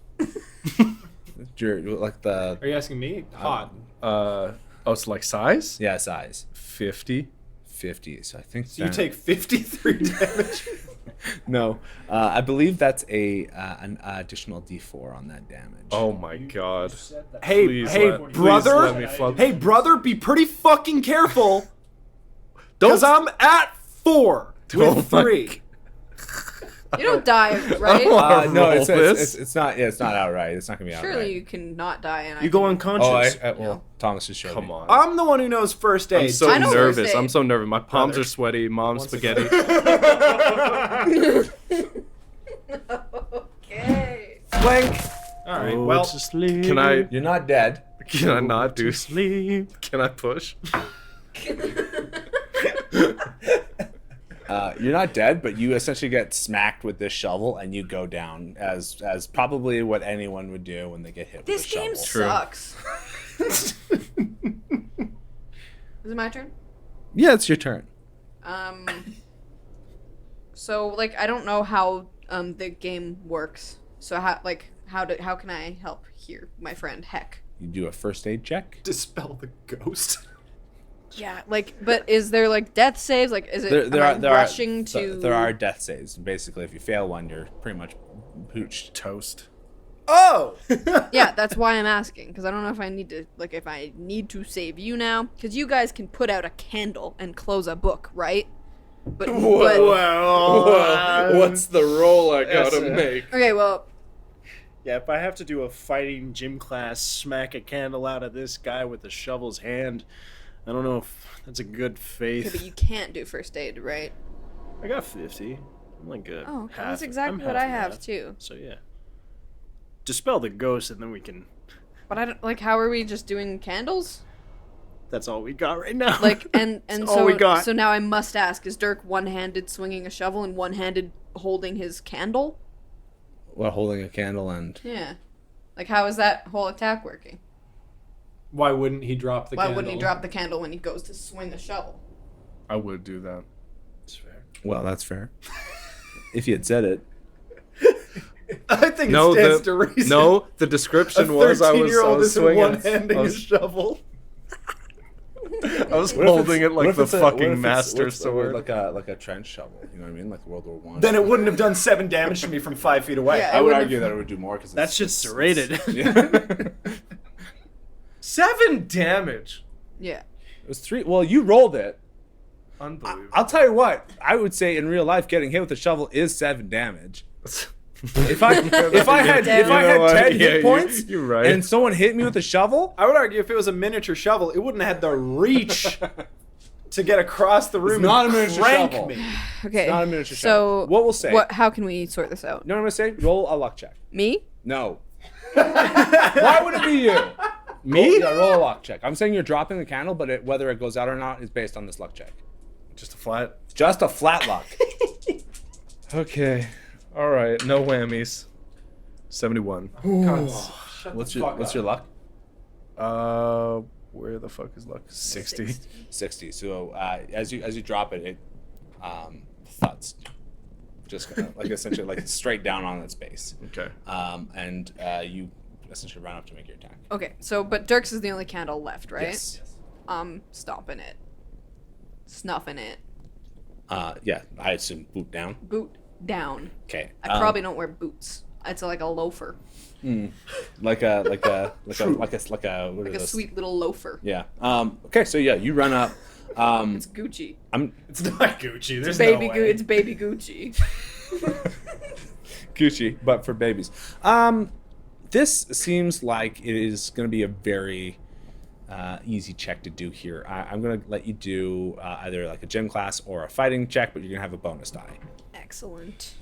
Your the Are you asking me? Hot. So like size? size 50. 50. So I think So you take 53 damage. no. I believe that's an additional D4 on that damage. Oh my god. Hey, Please hey, let- please brother. let me fuck- Hey, brother, be pretty fucking careful. Because I'm at 4 Oh with my 3. You don't die, right? No, roll it's this. it's not. Yeah, it's not outright. It's not gonna be outright. Surely you can not die and You go Oh, unconscious. well, Thomas just showed Come me. on. I'm the one who knows first aid. I'm so I know first nervous. aid. I'm so nervous. My palms Brother. are sweaty. Mom's Once spaghetti. Okay. Blank. All right. Go Well, to sleep. Can I? You're not dead. Can I not do? sleep? Can I push? You're not dead, but you essentially get smacked with this shovel, and you go down as probably what anyone would do when they get hit This with a shovel. game True. sucks. Is it my turn? Yeah, it's your turn. So I don't know how the game works. So how can I help here, my friend? Heck. You do a first aid check. dispel the ghost. Yeah, but is there death saves? Is it There am I are rushing to? there are death saves. Basically, if you fail one, you're pretty much pooched. Toast. Oh! Yeah, that's why I'm asking, because I don't know if I need to if I need to save you now, because you guys can put out a candle and close a book, right? But What's the roll I gotta Yes, make? okay, well, Yeah, if I have to do a fighting gym class, smack a candle out of this guy with a shovel's hand, I don't know if that's a good okay, but faith. you can't do first aid, right? I got 50. I'm good. Oh, okay, half. that's exactly I'm what half I of have that. too. So yeah. Dispel the ghost and then we can... But I don't how are we just doing candles? That's all we got right now. And That's so all we got. so now I must ask: is Dirk one-handed swinging a shovel and one-handed holding his candle? While holding a candle and Yeah, how is that whole attack working? Why wouldn't he drop the Why candle? wouldn't he drop the candle when he goes to swing a shovel? I would do that. That's fair. well, that's fair. If you had said it. I think No, it stands to reason. No, the A description was I was 13-year-old isn't swinging. one-handing I a was, shovel. I was What if holding it's- it what like if the it's a- what if fucking uh, it's- master what's- sword. like a trench shovel. You know what I mean? Like World War One. Then it wouldn't have done 7 damage to me from 5 feet away. Yeah, I would wouldn't argue have- that it would do more because That's just serrated. Yeah. 7 damage. Yeah. It was 3. Well, you rolled it. Unbelievable. I'll tell you what. I would say in real life, getting hit with a shovel is 7 damage. If I had You know 10 Yeah, hit points, you're right. and someone hit me with a shovel, I would argue if it was a miniature shovel, it wouldn't have had the reach to get across the room not and a miniature crank shovel. me. Okay. not a miniature so shovel. What we'll say. How can we sort this out? You know what I'm gonna say? Roll a luck check. Me? No. Why would it be you? Me? Roll a luck check. I'm saying you're dropping the candle, but whether it goes out or not is based on this luck check. Just a flat. Just a flat luck. Okay. All right. No whammies. 71. What's your luck? Where the fuck is luck? 60. 60. So as you drop it, it thuds. Just like essentially like straight down on its base. Okay. And you essentially run up to make your attack. Okay, so but Dirk's is the only candle left, right? Yes. Stomping it, snuffing it. Yeah, I assume boot down. Boot down. Okay. I probably don't wear boots. It's like a loafer, like a what like are a those? sweet little loafer. Yeah. Okay, so yeah, you run up. It's Gucci. It's not Gucci. There's Baby no way. It's baby Gucci. Gucci, but for babies. This seems like it is going to be a very easy check to do here. I'm going to let you do either like a gym class or a fighting check, but you're going to have a bonus die. Excellent.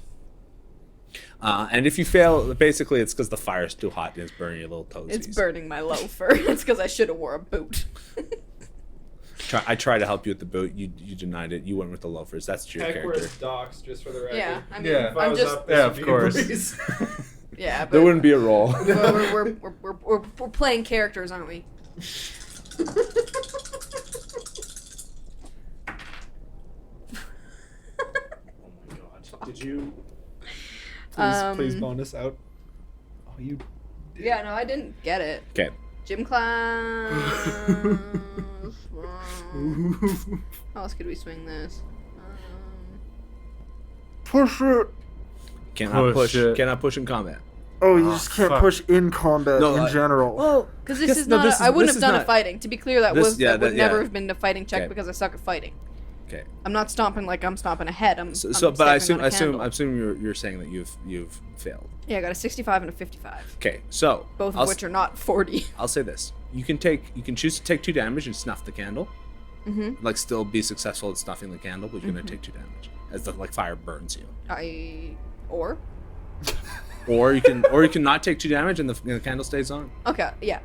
And if you fail, basically it's because the fire's too hot and it's burning your little toesies. It's burning my loafer. It's because I should have wore a boot. I tried to help you with the boot. You denied it. You went with the loafers. That's your Heck, character. wears docks, just for the record. Yeah, I mean, Yeah. If I I'm was just up, this Yeah, would of be a course. breeze. yeah, but There wouldn't be a roll. we're playing characters, aren't we? Oh my god. Did you please bonus out? Oh, you Yeah, no, I didn't get it. Okay. Gym class. How else could we swing this? Push it. Cannot Push push. it. Cannot push in combat. Oh, you just can't fuck. push in combat No, in general. Well, because this Guess- is no, not. this I is- wouldn't this have is done not- a fighting. To be clear, that This- yeah, would that- never yeah. have been a fighting check Okay. because I suck at fighting. Okay. I'm not stomping like I'm stomping a head. I'm But I stepping assume on a candle. you're saying that you've failed. Yeah, I got a 65 and a 55, Okay. So both of I'll, which are not 40. I'll say this: you can choose to take 2 damage and snuff the candle. Mm-hmm. Like still be successful at snuffing the candle, but you're gonna take 2 damage as the fire burns you. Or you can not take 2 damage and the candle stays on. Okay, yeah.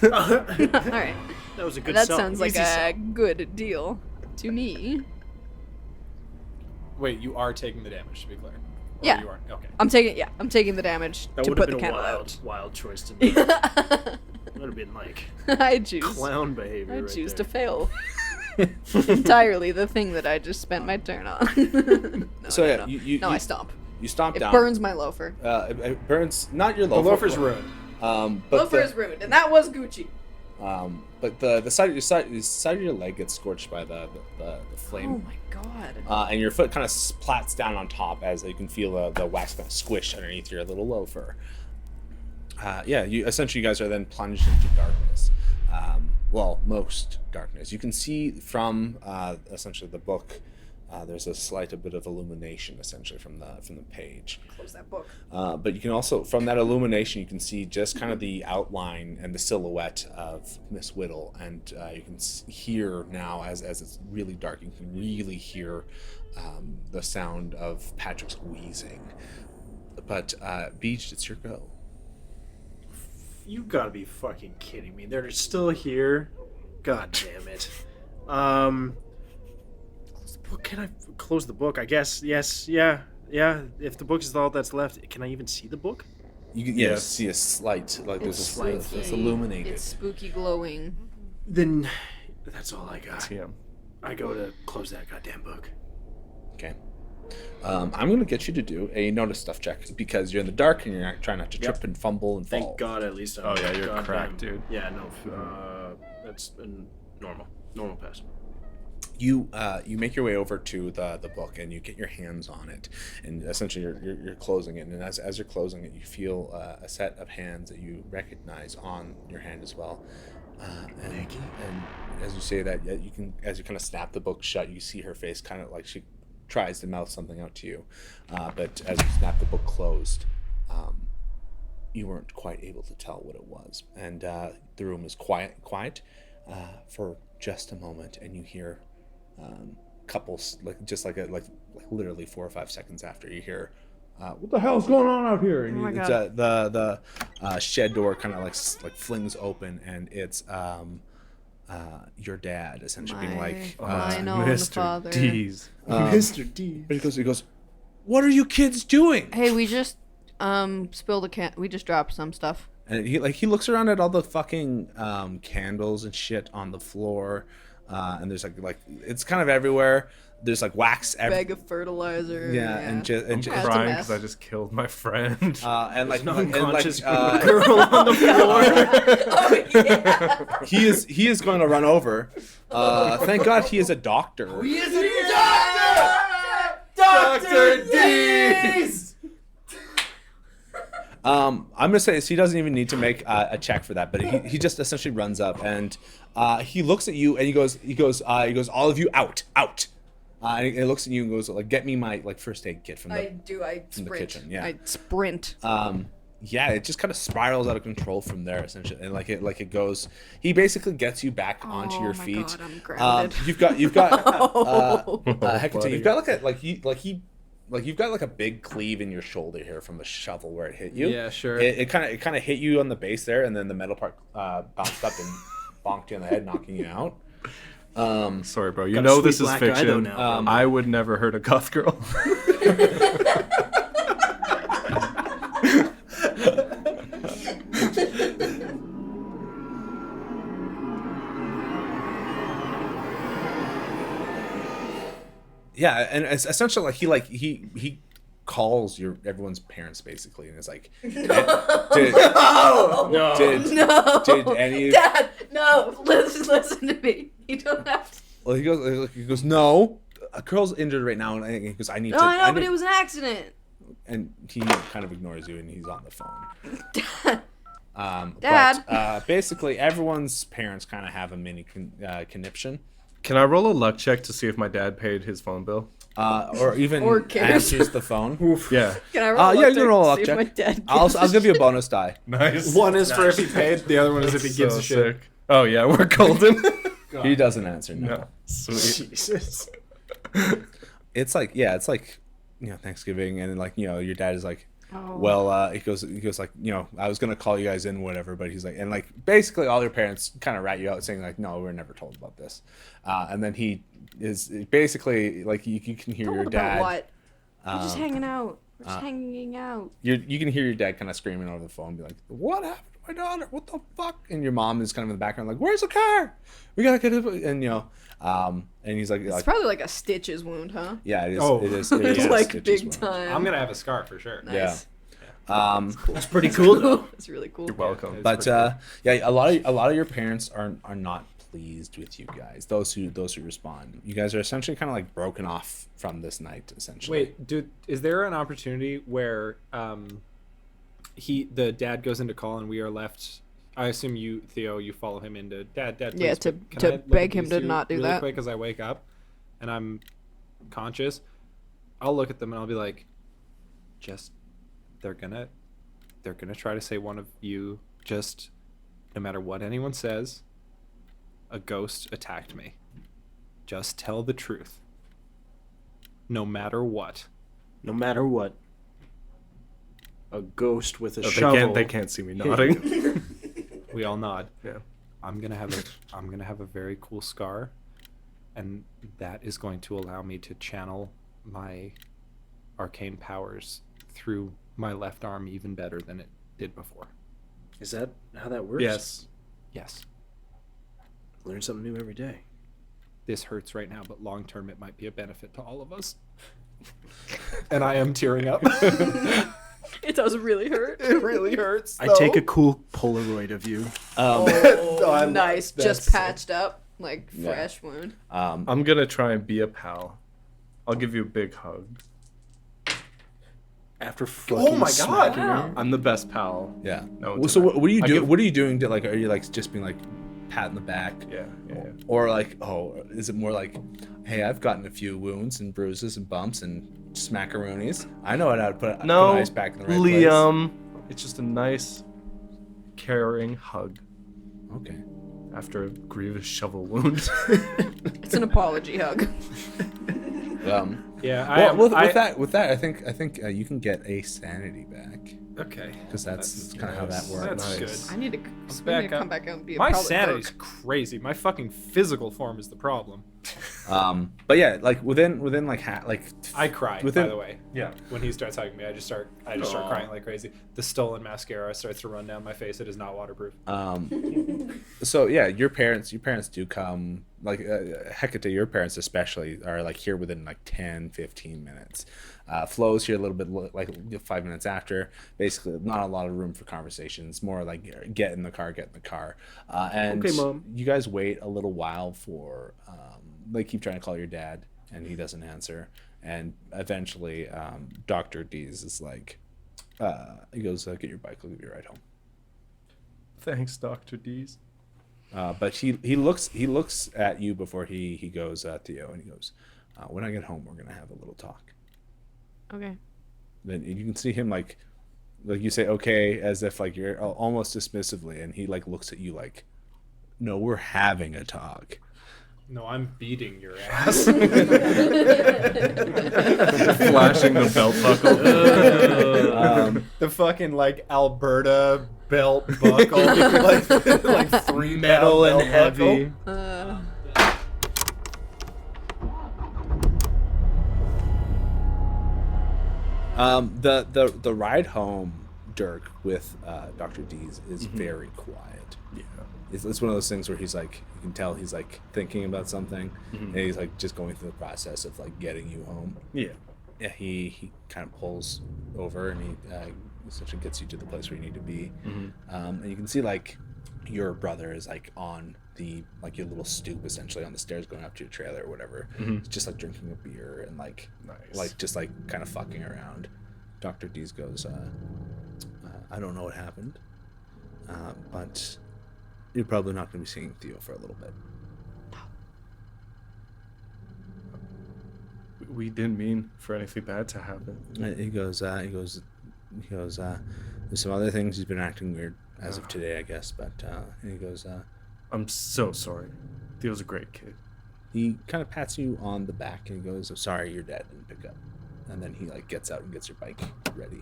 All right. That was a good That sell. sounds like Easy a sell. good deal to me. Wait, you are taking the damage, to be clear. Or Yeah. You are. Okay. I'm taking the damage That to would put have the been a candle wild choice to make. out. Would have been like I choose. clown behavior. I right choose there. to fail. Entirely the thing that I just spent my turn on. No, So, no, yeah, no. you- No, I stomp. You stomp It down. burns my loafer. It burns not your The loafer. loafer's ruined. But Loafer is ruined, and that was Gucci. but the side of your leg gets scorched by the flame. Oh my god. And your foot kind of plats down on top as you can feel the wax kind of squish underneath your little loafer. You guys are then plunged into darkness. Most darkness. You can see from essentially the book. There's a bit of illumination essentially from the page. Close that book. But you can also, from that illumination, you can see just kind of the outline and the silhouette of Miss Whittle, and you can hear now, as it's really dark, you can really hear the sound of Patrick's wheezing. But Beach, it's your go. You gotta be fucking kidding me. They're still here. God damn it. Close the book. Can I close the book? I guess. Yes. Yeah. Yeah. If the book is all that's left, can I even see the book? You can Yes. see a slight, like It's it's illuminated. It's spooky glowing. Then that's all I got. TM. I go to close that goddamn book. Okay. I'm going to get you to do a notice stuff check because you're in the dark and you're trying not to trip and fumble and fall. Thank God, at least. Oh, yeah, you're goddamn- cracked, dude. Yeah, no. That's been normal pass. You make your way over to the book and you get your hands on it, and essentially you're closing it. And as you're closing it, you feel a set of hands that you recognize on your hand as well. And as you say that, you can, as you kind of snap the book shut, you see her face kind of like she tries to mouth something out to you, but as you snap the book closed, you weren't quite able to tell what it was. And the room is quiet for just a moment, and you hear couples like literally 4 or 5 seconds after, you hear what the hell's going on out here? And Oh my it's, God. the shed door kind of like flings open, and it's your dad essentially being like, I know, Mr. father. D's. Mr. D. But he goes, what are you kids doing? Hey, we just spilled a can. We just dropped some stuff. And he looks around at all the fucking candles and shit on the floor, and there's like it's kind of everywhere. There's like wax Bag of fertilizer. yeah, and just That's a Crying mess. because I just killed my friend. and like An and, unconscious like, girl on the floor. Oh yeah. he is going to run over. Thank God he is a doctor. Dr. D's! I'm gonna say he doesn't even need to make a check for that, but he just essentially runs up and he looks at you and he goes, all of you out. And he looks at you and goes, like, get me my like first aid kit from the I from sprint. the kitchen. Yeah. I sprint. Yeah, it just kind of spirals out of control from there essentially, and like it goes. He basically gets you back onto Oh your my feet. God, I'm grounded. You've got Hecate, buddy. you've got you've got like a big cleave in your shoulder here from the shovel where it hit you. Yeah, sure. It kind of hit you on the base there, and then the metal part bounced up and bonked you on the head, knocking you out. Sorry, bro. You Got a know sweet this is black eye though fiction. now, I would never hurt a goth girl. Yeah, and it's essentially he calls everyone's parents basically, and it's like, did any Dad, no, listen to me. You don't have to. well he goes no, a girl's injured right now, and he goes I need No, to I know, but need-" it was an accident. and he kind of ignores you and he's on the phone. Dad. But basically everyone's parents kind of have a mini conniption, Can I roll a luck check to see if my dad paid his phone bill? or even Or cares. answers the phone. Yeah. Can I roll a Yeah, luck you can roll a luck to see if check. my dad I'll gives a give you a bonus die. Nice. One is for if he paid, the other one is if he gives a shit. Sick. Oh yeah, we're golden. He doesn't answer. No. No. Sweet. Jesus. It's like Thanksgiving, and like your dad is like, Oh. well, he goes like, I was gonna call you guys in, whatever, but he's like, and like basically all your parents kind of rat you out, saying like, no, we were never told about this, and then he is basically like, you can hear Told your about dad. what? We're just hanging out. We're just hanging out. You can hear your dad kind of screaming over the phone, be like, what happened to my daughter? What the fuck? And your mom is kind of in the background, like, where's the car? We gotta get it. And and he's like, It's probably like a stitches wound, huh? yeah, it is. Oh. It is. It's like Stitches big wound. time. I'm gonna have a scar for sure. Nice. That's pretty cool though. It's really cool. You're welcome. It's But pretty yeah, a lot of your parents are not pleased with you guys. Those who respond, you guys are essentially kind of like broken off from this night. Essentially, Wait, dude, is there an opportunity where the dad goes into call and we are left? I assume you, Theo, you follow him into Dad. Please, Yeah, to can I look beg at him these to two not do really that. quick as I wake up, and I'm conscious. I'll look at them and I'll be like, just they're gonna try to say one of you just, no matter what anyone says, a ghost attacked me. Just tell the truth. No matter what. No matter what. A ghost with a Oh, shovel. they can't see me nodding. We all nod. Yeah. I'm gonna have a very cool scar, and that is going to allow me to channel my arcane powers through my left arm even better than it did before. Is that how that works? Yes. Yes. Learn something new every day. This hurts right now, but long term it might be a benefit to all of us. And I am tearing up. It does really hurt. It really hurts. I take a cool Polaroid of you. Oh, nice. Just that's- patched up, like Yeah. fresh wound. I'm gonna try and be a pal. I'll give you a big hug. After fucking my God. smacking Wow. her. I'm the best pal. yeah. No, Well, so what do you I do? give- What are you doing? Like, are you like just being like pat in the back? Yeah. Or like, is it more like, hey, I've gotten a few wounds and bruises and bumps and smackaroonies. I know how to put No, ice back in the right Liam. It's just a nice, caring hug place. Okay. after a grievous shovel wound. It's an apology hug. Yeah. With that, I think you can get a sanity back Okay. because that's kind of how that works. That's Nice. good. I need to back up. come back out and be a My probably sanity's Dirk. crazy. My fucking physical form is the problem. But yeah, like within like I cry, Within- by the way. Yeah. When he starts hugging me, I just start Aw. crying like crazy. The stolen mascara starts to run down my face. It is not waterproof. So yeah, your parents do come, like Hecate, your parents especially are like here within like 10-15 minutes. Flo's here a little bit like 5 minutes after. Basically not a lot of room for conversations, more like get in the car. And Okay, Mom. you guys wait a little while for they keep trying to call your dad and he doesn't answer, and eventually Dr. D's is like he goes, get your bike, I'll give you a ride home. Thanks, Dr. D's. But he looks at you before he goes, Theo, and he goes, when I get home, we're gonna have a little talk. Okay. Then you can see him like you say okay as if like you're almost dismissively, and he like looks at you like, no, we're having a talk. No, I'm beating your ass. Flashing the belt buckle. The fucking like Alberta belt buckle, like 3 Metal pound and belt heavy. buckle. The ride home, Dirk, with Dr. D's is very quiet. Yeah. It's one of those things where he's like, you can tell he's like thinking about something, and he's like just going through the process of like getting you home. Yeah. Yeah, he kind of pulls over and he essentially gets you to the place where you need to be. And you can see like your brother is like on the like your little stoop essentially on the stairs going up to your trailer or whatever. He's just like drinking a beer and like Nice. like just like kind of fucking around. Dr. D's goes, I don't know what happened, but you're probably not going to be seeing Theo for a little bit. We didn't mean for anything bad to happen. He goes, there's some other things. He's been acting weird as of today, I guess. But he goes, I'm so sorry. Theo's a great kid. he kind of pats you on the back and he goes, I'm sorry your dad didn't pick up. And then he like gets out and gets your bike ready.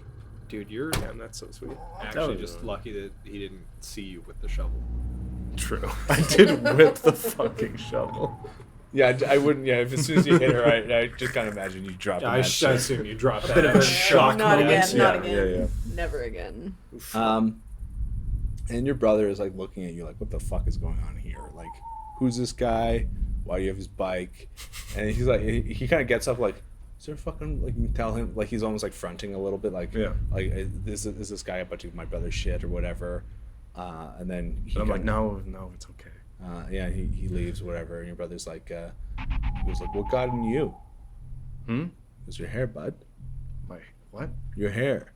Dude, you're Damn, that's so sweet. actually just lucky that he didn't see you with the shovel. True. I did whip the fucking shovel. Yeah, I wouldn't. Yeah, if as soon as you hit her, I just kind of imagine you drop. I assume you dropped that. bit of a at shock Not moment. again. Not Yeah, again. yeah. Never again. And your brother is like looking at you like, what the fuck is going on here? Like, who's this guy? Why do you have his bike? And he's like, he kind of gets up like, is there fucking, like, you can tell him, like, he's almost like fronting a little bit, like, Yeah. like, is this guy about to do my brother's shit or whatever? And then But I'm like, no, it's okay. yeah, he leaves, whatever. And your brother's like, he goes like, what got in you? It was your hair, bud. My what? Your hair.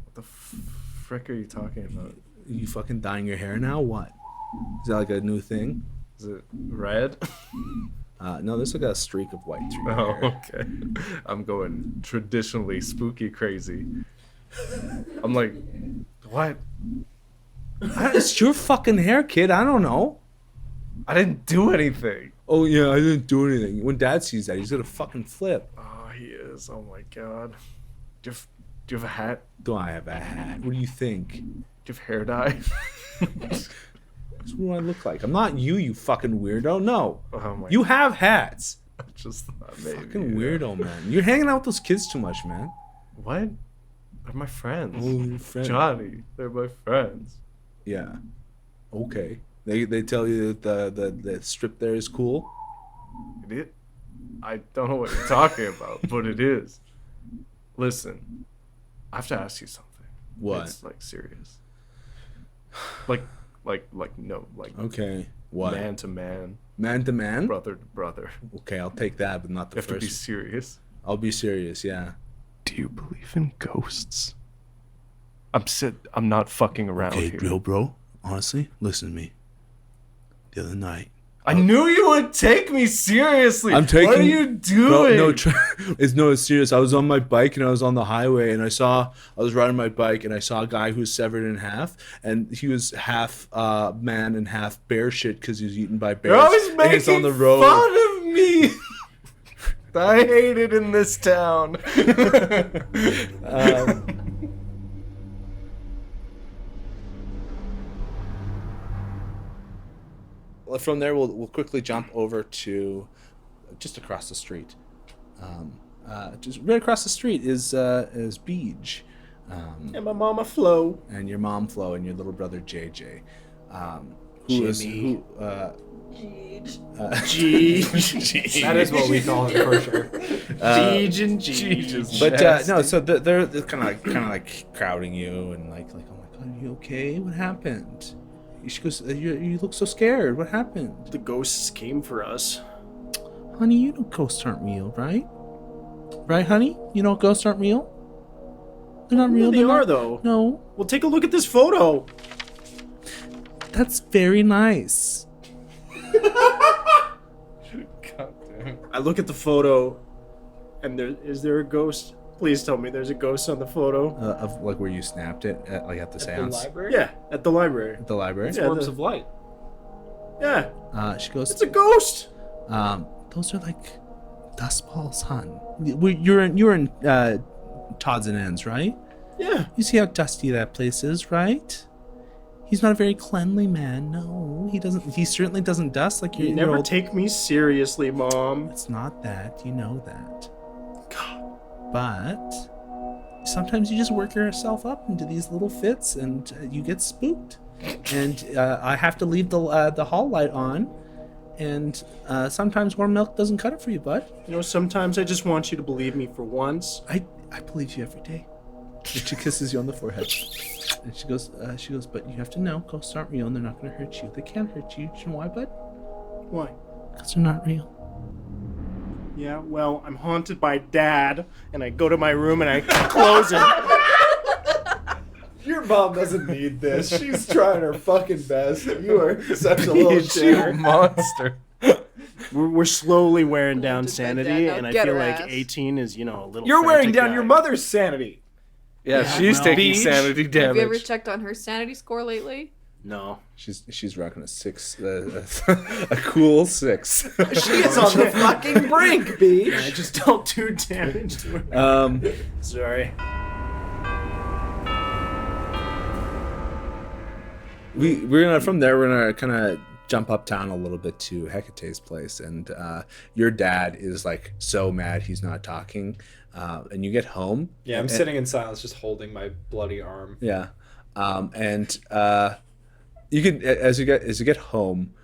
What the frick are you talking about? You fucking dyeing your hair now? What? Is that like a new thing? Is it red? No, there's like a streak of white through your Oh, hair. okay. I'm going traditionally spooky crazy. I'm like, what? It's your fucking hair, kid. I don't know. I didn't do anything. Oh, yeah, I didn't do anything. When dad sees that, he's gonna fucking flip. Oh, he is. Oh my god. Do you have a hat? Do I have a hat? What do you think? Do you have hair dye? That's what I look like. I'm not you, you fucking weirdo. No. Oh my You have hats. I just thought maybe. Fucking weirdo, man. You're hanging out with those kids too much, man. What? They're my friends. Oh, your friend. Johnny. They're my friends. Yeah. Okay. They tell you that the strip there is cool. It? I don't know what you're talking about, but it is. Listen, I have to ask you something. What? It's like serious. Like no, like Okay. What? man to man, Man to man? brother to brother. Okay, I'll take that, but not You the have to be first. serious. I'll be serious, yeah. Do you believe in ghosts? I'm not fucking around Okay, here. real bro. Honestly, listen to me. The other night, I knew you would take me seriously. I'm taking. What are you doing? It's serious. I was on my bike and I was on the highway and I was riding my bike and I saw a guy who was severed in half and he was half man and half bear shit because he was eaten by bears. You're always And making it's on the road. fun of me. I hate it in this town. From there, we'll quickly jump over to just across the street. Just right across the street is Beej, And my mama Flo. and your mom Flo, and your little brother JJ, who is Jimmy. Jeej. That is what we call him for sure. Jeej and Jeej. But no, so they're kind of like crowding you and like oh my god, are you okay? What happened? She goes, you look so scared. What happened? The ghosts came for us. Honey, you know ghosts aren't real, right? Right, honey? You know ghosts aren't real? They're not real. They they're are, not- though. No, Well, take a look at this photo. that's very nice. God damn. I look at the photo, and is there a ghost? Please tell me there's a ghost on the photo. Of like where you snapped it, at the seance. Yeah, at the library. At the library. Yeah, Orbs of light. Yeah, She goes, it's a ghost. those are like dust balls, hon. You're in Todd's and Ends, right? Yeah. You see how dusty that place is, right? He's not a very cleanly man. No, he doesn't. He certainly doesn't dust like You your never old. take me seriously, Mom. It's not that. You know that. God. But sometimes you just work yourself up into these little fits, and you get spooked. And I have to leave the hall light on, and sometimes warm milk doesn't cut it for you, bud. You know, sometimes I just want you to believe me for once. I believe you every day. And she kisses you on the forehead, and she goes, but you have to know, ghosts aren't real, and they're not going to hurt you. They can't hurt you. Do you know why, bud? Why? Because they're not real. Yeah, well, I'm haunted by Dad, and I go to my room and I close it. Your mom doesn't need this. She's trying her fucking best. You are such a little You shitter. monster. We're slowly wearing down Haunted by sanity, Dad. Now and I get feel her like ass. 18 is, a little. You're wearing frantic down guy. your mother's sanity. Yeah, she's well, taking Beej. sanity Have you ever damage. checked on her sanity score lately? No. She's rocking a 6, a cool 6. She's on the fucking brink, Beej. I just don't do damage to her. Sorry. We're gonna from there. We're gonna kind of jump uptown a little bit to Hecate's place, and your dad is like so mad he's not talking. And you get home. Yeah, I'm sitting in silence, just holding my bloody arm. Yeah, and you can as you get home,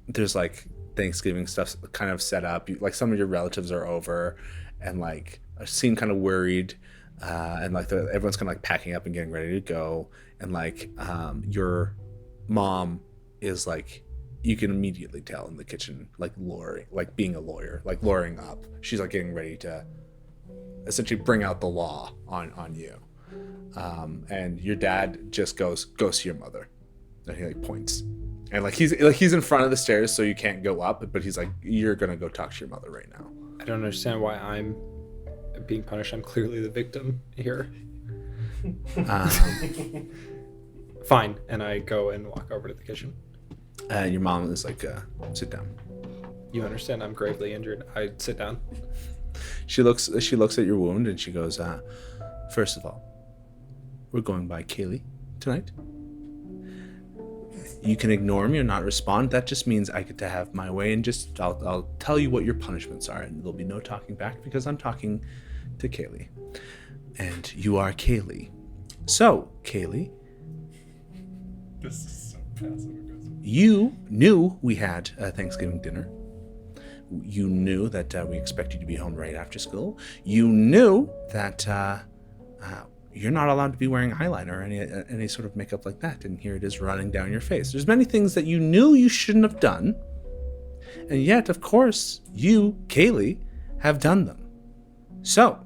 there's like Thanksgiving stuff kind of set up. Like some of your relatives are over, and like seem kind of worried, and like everyone's kind of like packing up and getting ready to go, and like your mom is like. You can immediately tell in the kitchen, like being a lawyer, like lawyering up. She's like getting ready to essentially bring out the law on you. And your dad just goes see your mother, and he like points, and like he's in front of the stairs, so you can't go up. But he's like, you're gonna go talk to your mother right now. I don't understand why I'm being punished. I'm clearly the victim here. Fine, and I go and walk over to the kitchen. And your mom is like, sit down. You understand I'm gravely injured. I sit down. She looks at your wound, and she goes, first of all, we're going by Kaylee tonight. You can ignore me or not respond. That just means I get to have my way, and just I'll tell you what your punishments are, and there'll be no talking back because I'm talking to Kaylee, and you are Kaylee. So, Kaylee, This is so passive aggressive. you knew we had a Thanksgiving dinner. You knew that we expect you to be home right after school. You knew that you're not allowed to be wearing eyeliner or any sort of makeup like that, and here it is running down your face. There's many things that you knew you shouldn't have done, and yet, of course, you, Kaylee, have done them. So,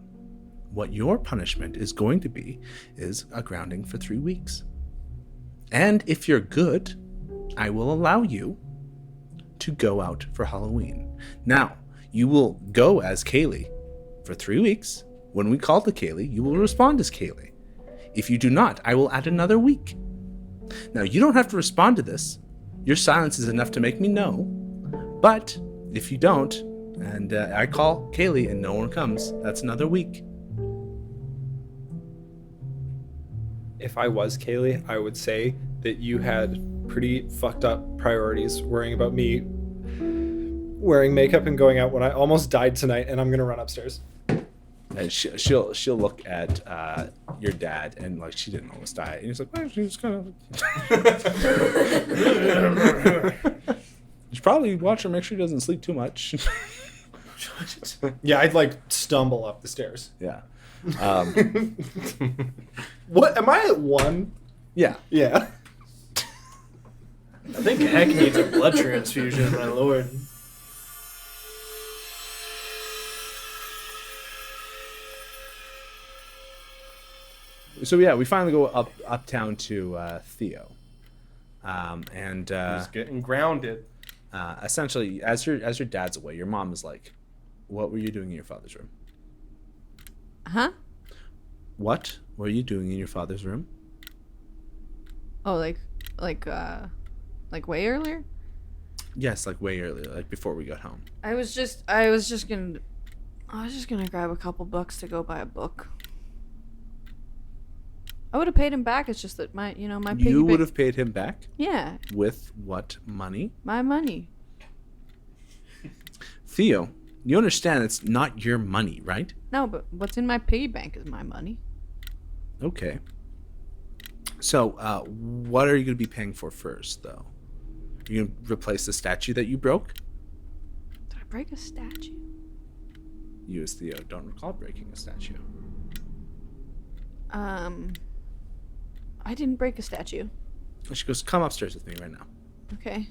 what your punishment is going to be is a grounding for 3 weeks. And if you're good, I will allow you to go out for Halloween. Now, you will go as Kaylee for 3 weeks. When we call to Kaylee, you will respond as Kaylee. If you do not, I will add another week. Now, you don't have to respond to this. Your silence is enough to make me know. But if you don't, And I call Kaylee and no one comes. That's another week. If I was Kaylee, I would say that you had pretty fucked up priorities worrying about me wearing makeup and going out when I almost died tonight, and I'm gonna run upstairs. And she'll look at your dad and like she didn't almost die. And he's like, well, she's kind of. You should probably watch her, make sure he doesn't sleep too much. Yeah, I'd like stumble up the stairs. Yeah. What am I at 1? Yeah. Yeah. I think Heck needs a blood transfusion, my lord. So yeah, we finally go uptown to Theo, and He's getting grounded. essentially, as your dad's away, your mom is like, "What were you doing in your father's room? Huh? What were you doing in your father's room?" Oh, like way earlier? Yes, like way earlier, like before we got home. I was just gonna grab a couple bucks to go buy a book. I would have paid him back. It's just that my piggy You bank- would have paid him back Yeah, with what money? my money. Theo, you understand it's not your money, right? No, but what's in my piggy bank is my money. Okay. So, what are you going to be paying for first, though? You going to replace the statue that you broke? Did I break a statue? You, as Theo, don't recall breaking a statue. I didn't break a statue. And she goes, "Come upstairs with me right now." Okay.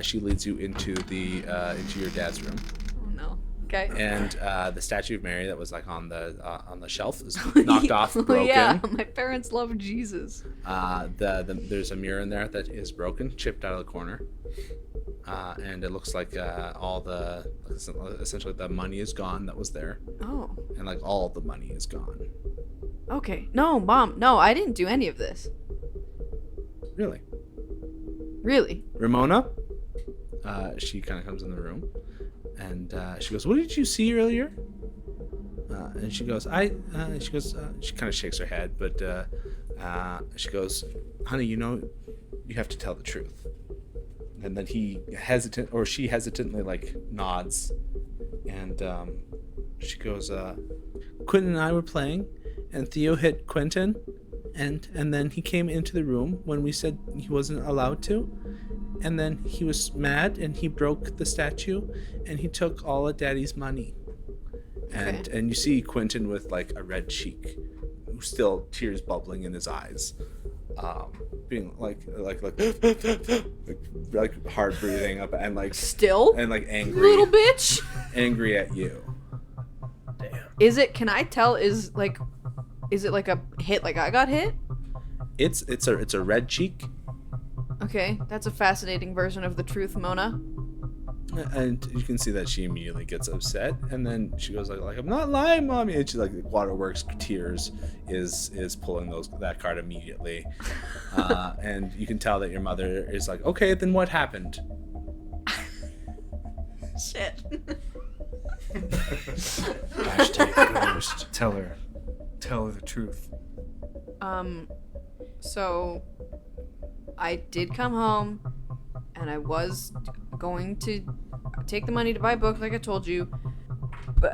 She leads you into into your dad's room, Oh no. Okay. and the statue of Mary that was like on the shelf is knocked off, Oh, broken. yeah, my parents love Jesus. There's a mirror in there that is broken, chipped out of the corner, and it looks like essentially the money is gone that was there, Oh. and like all the money is gone. Okay. No, Mom. No, I didn't do any of this. Really, Really. Ramona? She kind of comes in the room, and she goes, "What did you see earlier?" And she goes, she kind of shakes her head, but she goes, "Honey, you have to tell the truth." And then she hesitantly like nods, and she goes, "Quentin and I were playing, and Theo hit Quentin, and then he came into the room when we said he wasn't allowed to, and then he was mad and he broke the statue, and he took all of Daddy's money." And Okay. and you see Quentin with like a red cheek, still tears bubbling in his eyes, being like hard breathing up and like Still? angry, Little bitch. angry at you. Is it? Can I tell? Is it like a hit? Like I got hit? It's a red cheek, Okay, that's a fascinating version of the truth, Mona. and you can see that she immediately gets upset, and then she goes like "I'm not lying, Mommy," and she like waterworks tears is pulling that card immediately, and you can tell that your mother is like, "Okay, then what happened?" Shit. Ghost. Tell her the truth. So I did come home and I was going to take the money to buy a book like I told you. But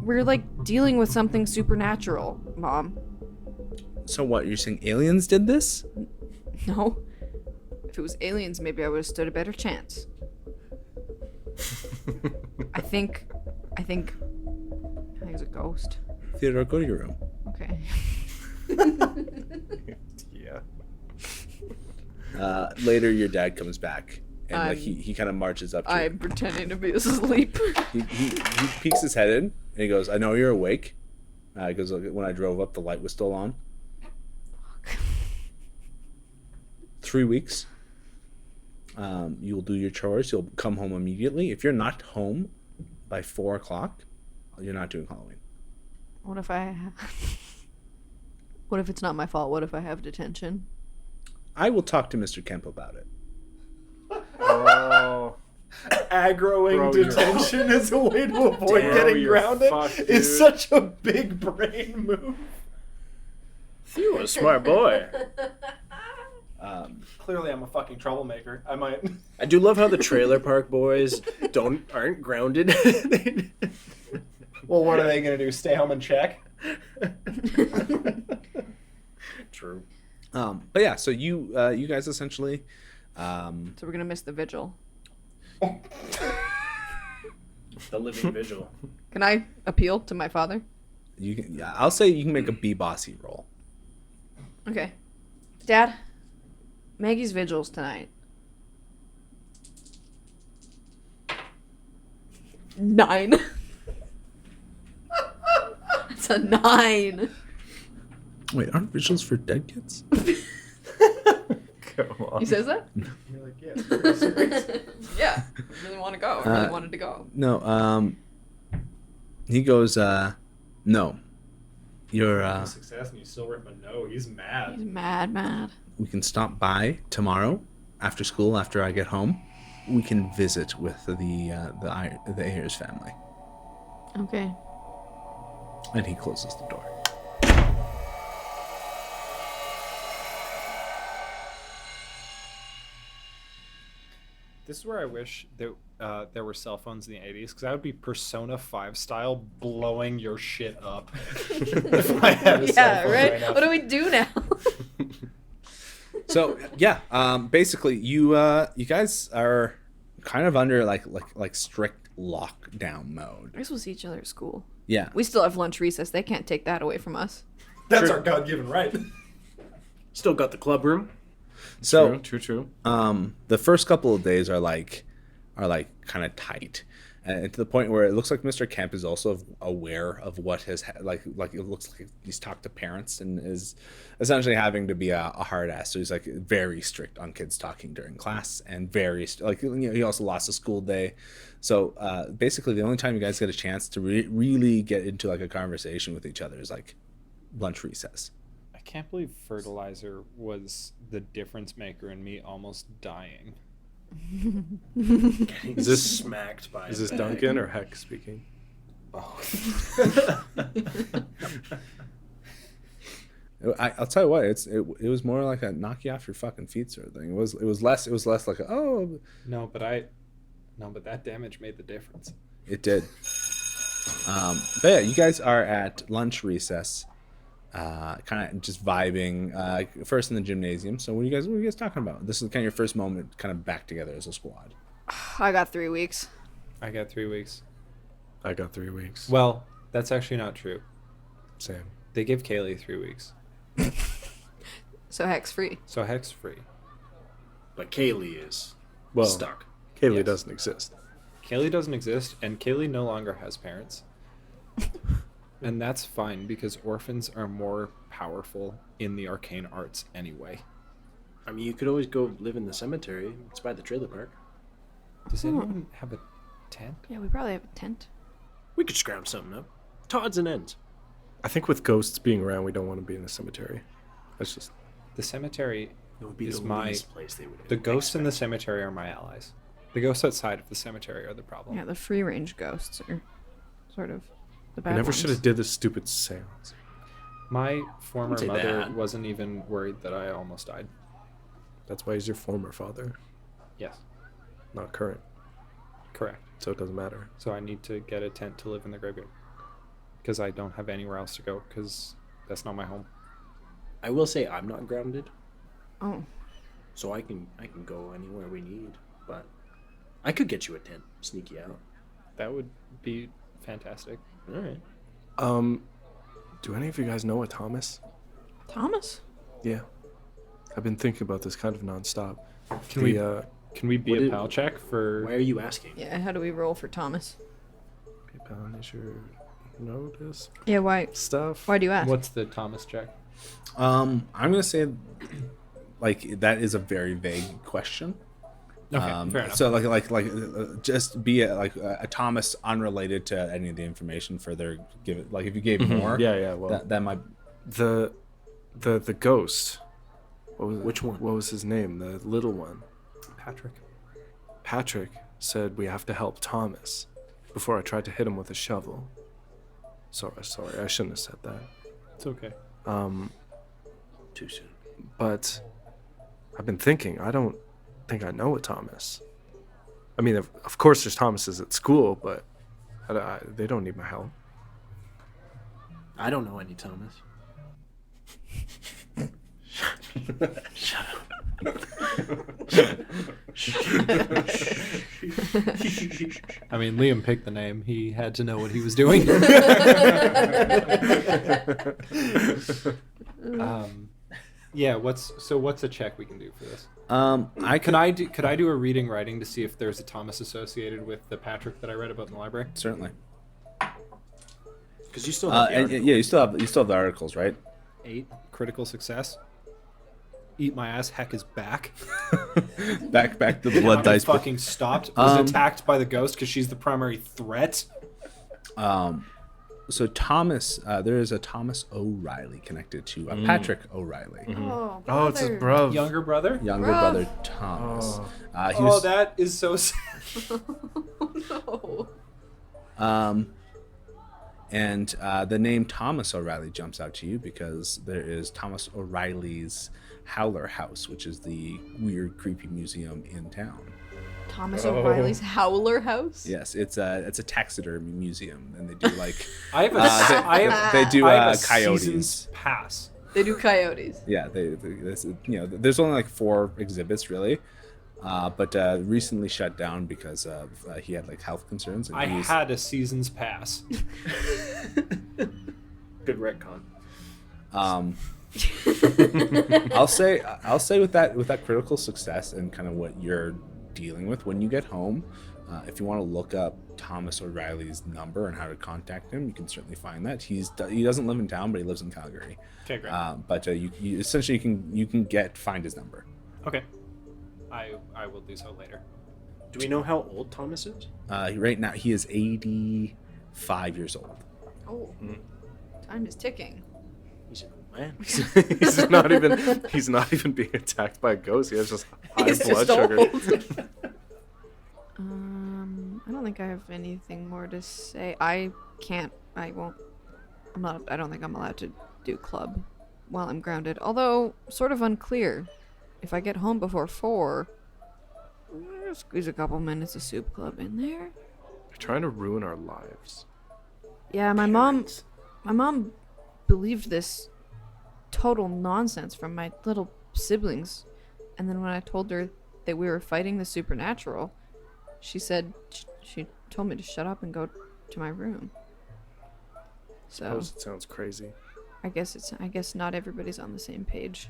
we're like dealing with something supernatural, Mom. So what? You're saying aliens did this? No. If it was aliens, maybe I would have stood a better chance. I think it's a ghost. Theodore, go to your room. Okay. Yeah. Later, your dad comes back, and like I'm- he kind of marches up to you. I'm pretending to be asleep. He peeks his head in, and he goes, "I know you're awake." He goes, "When I drove up, the light was still on." 3 weeks. You will do your chores. You'll come home immediately. If you're not home by 4 o'clock, you're not doing Halloween. What if it's not my fault? What if I have detention? I will talk to Mr. Kemp about it. Oh. Aggroing Bro, you're- detention as a way to avoid Damn, getting you're grounded fucked, is dude. such a big brain move. Theo, a smart boy. Clearly, I'm a fucking troublemaker. I might. I do love how the trailer park boys aren't grounded. Well, what are they gonna do? Stay home and check? True. But yeah, so you guys essentially, So we're gonna miss the vigil. The living vigil. Can I appeal to my father? you can, yeah, I'll say you can make a be bossy roll. Okay. Dad, Maggie's vigil's tonight. 9. It's a 9. Wait, aren't vigils for dead kids? Come on. He says that? You're like, yeah. Very serious. Yeah. I really want to go. I really wanted to go. No. He goes, no. You're. Success, and you still rip a no. He's mad. He's mad. We can stop by tomorrow after school. After I get home, we can visit with the Ayers family. Okay. And he closes the door. This is where I wish there were cell phones in the 80s, because I would be Persona 5 style blowing your shit up. If I had a cell Yeah, phone right? now. What do we do now? So yeah, basically you guys are kind of under like strict lockdown mode. I guess we'll see each other at school. Yeah. We still have lunch recess. They can't take that away from us. That's our God-given right. Still got the club room. So True. the first couple of days are like kind of tight, and to the point where it looks like Mr. Kemp is also aware of what has like it looks like he's talked to parents and is essentially having to be a hard ass. So he's like very strict on kids talking during class, and very he also lost a school day. So basically, the only time you guys get a chance to really get into like a conversation with each other is like lunch recess. I can't believe fertilizer was the difference maker in me almost dying. Is this smacked by? Is this Duncan or Heck speaking? I'll tell you what, it was more like a knock you off your fucking feet sort of thing. It was less like No, but that damage made the difference. it did. But yeah, you guys are at lunch recess, kind of just vibing. First in the gymnasium. So what are you guys talking about? This is kind of your first moment, kind of back together as a squad. I got 3 weeks. I got 3 weeks. I got 3 weeks. Well, that's actually not true. Same. They give Kaylee 3 weeks. So Heck's free. So Heck's free. But Kaylee is Well, stuck. Kaylee Yes. doesn't exist. Kaylee doesn't exist, and Kaylee no longer has parents. And that's fine, because orphans are more powerful in the arcane arts anyway. I mean, you could always go live in the cemetery. It's by the trailer park. Does anyone have a tent? Yeah, we probably have a tent. We could scrounge something up. To odds and ends. I think with ghosts being around, we don't want to be in the cemetery. That's just The cemetery It would be is the least place they would. The ghosts in the cemetery are my allies. The ghosts outside of the cemetery are the problem. Yeah, the free range ghosts are sort of the bad I never ones. should have did this stupid seance. My former Don't say mother that. wasn't even worried that I almost died. That's why he's your former father, Yes, not current. correct. So it doesn't matter. So I need to get a tent to live in the graveyard. Because I don't have anywhere else to go, because that's not my home. I will say I'm not grounded, Oh, so I can go anywhere we need. But I could get you a tent, sneak you out. That would be fantastic. All right. Do any of you guys know a Thomas? Thomas? Yeah. I've been thinking about this kind of nonstop. Can we be What a did- pal check for... Why are you asking? Yeah, how do we roll for Thomas? PayPal initial notice Yeah, why? stuff? Why do you ask? What's the Thomas check? I'm gonna say, like, that is a very vague question. Okay, fair enough. So just be a Thomas unrelated to any of the information further. Give it like if you gave more. Yeah. Well, that might. the ghost. What was Which one? What was his name? The little one. Patrick. Patrick said we have to help Thomas before I tried to hit him with a shovel. Sorry, I shouldn't have said that. It's okay. Too soon. But I've been thinking, I don't think I know a Thomas. I mean, of course there's Thomases at school, but they don't need my help. I don't know any Thomas. Shut up. I mean, Liam picked the name. He had to know what he was doing. Yeah. What's a check we can do for this? Could I do a reading writing to see if there's a Thomas associated with the Patrick that I read about in the library? Certainly. Because you still have the article. Yeah, you still have the articles, right? 8 critical success. Eat my ass. Heck is back. back the blood dice. Fucking stopped. Was attacked by the ghost because she's the primary threat. So Thomas, there is a Thomas O'Reilly connected to Patrick O'Reilly, Oh, it's his bro. Younger brother. younger Bruv. brother Thomas. He Oh, was, that is so sad. No. and the name Thomas O'Reilly jumps out to you because there is Thomas O'Reilly's Howler House, which is the weird, creepy museum in town. Thomas O'Reilly's Howler House? Yes, it's a taxidermy museum, and they do like I have they do I have a coyotes. season's pass. They do coyotes. Yeah, there's only like 4 exhibits really, but recently shut down because of he had like health concerns. And I he was, had a season's pass. Good retcon. I'll say with that critical success and kind of what you're dealing with when you get home, if you want to look up Thomas O'Reilly's number and how to contact him, you can certainly find that. He doesn't live in town, but he lives in Calgary. Okay, great. But you essentially you can find his number. Okay, I will do so later. Do we know how old Thomas is? Right now he is 85 years old. Oh. Time is ticking. He's an old man. He's not even being attacked by a ghost. He has just high He's blood just sugar. old. I don't think I have anything more to say. I don't think I'm allowed to do club while I'm grounded. Although, sort of unclear. If I get home before 4, squeeze a couple minutes of soup club in there. They're trying to ruin our lives. Yeah, my mom believed this total nonsense from my little siblings. And then when I told her that we were fighting the supernatural, she said she told me to shut up and go to my room. So Suppose it sounds crazy. I guess not everybody's on the same page.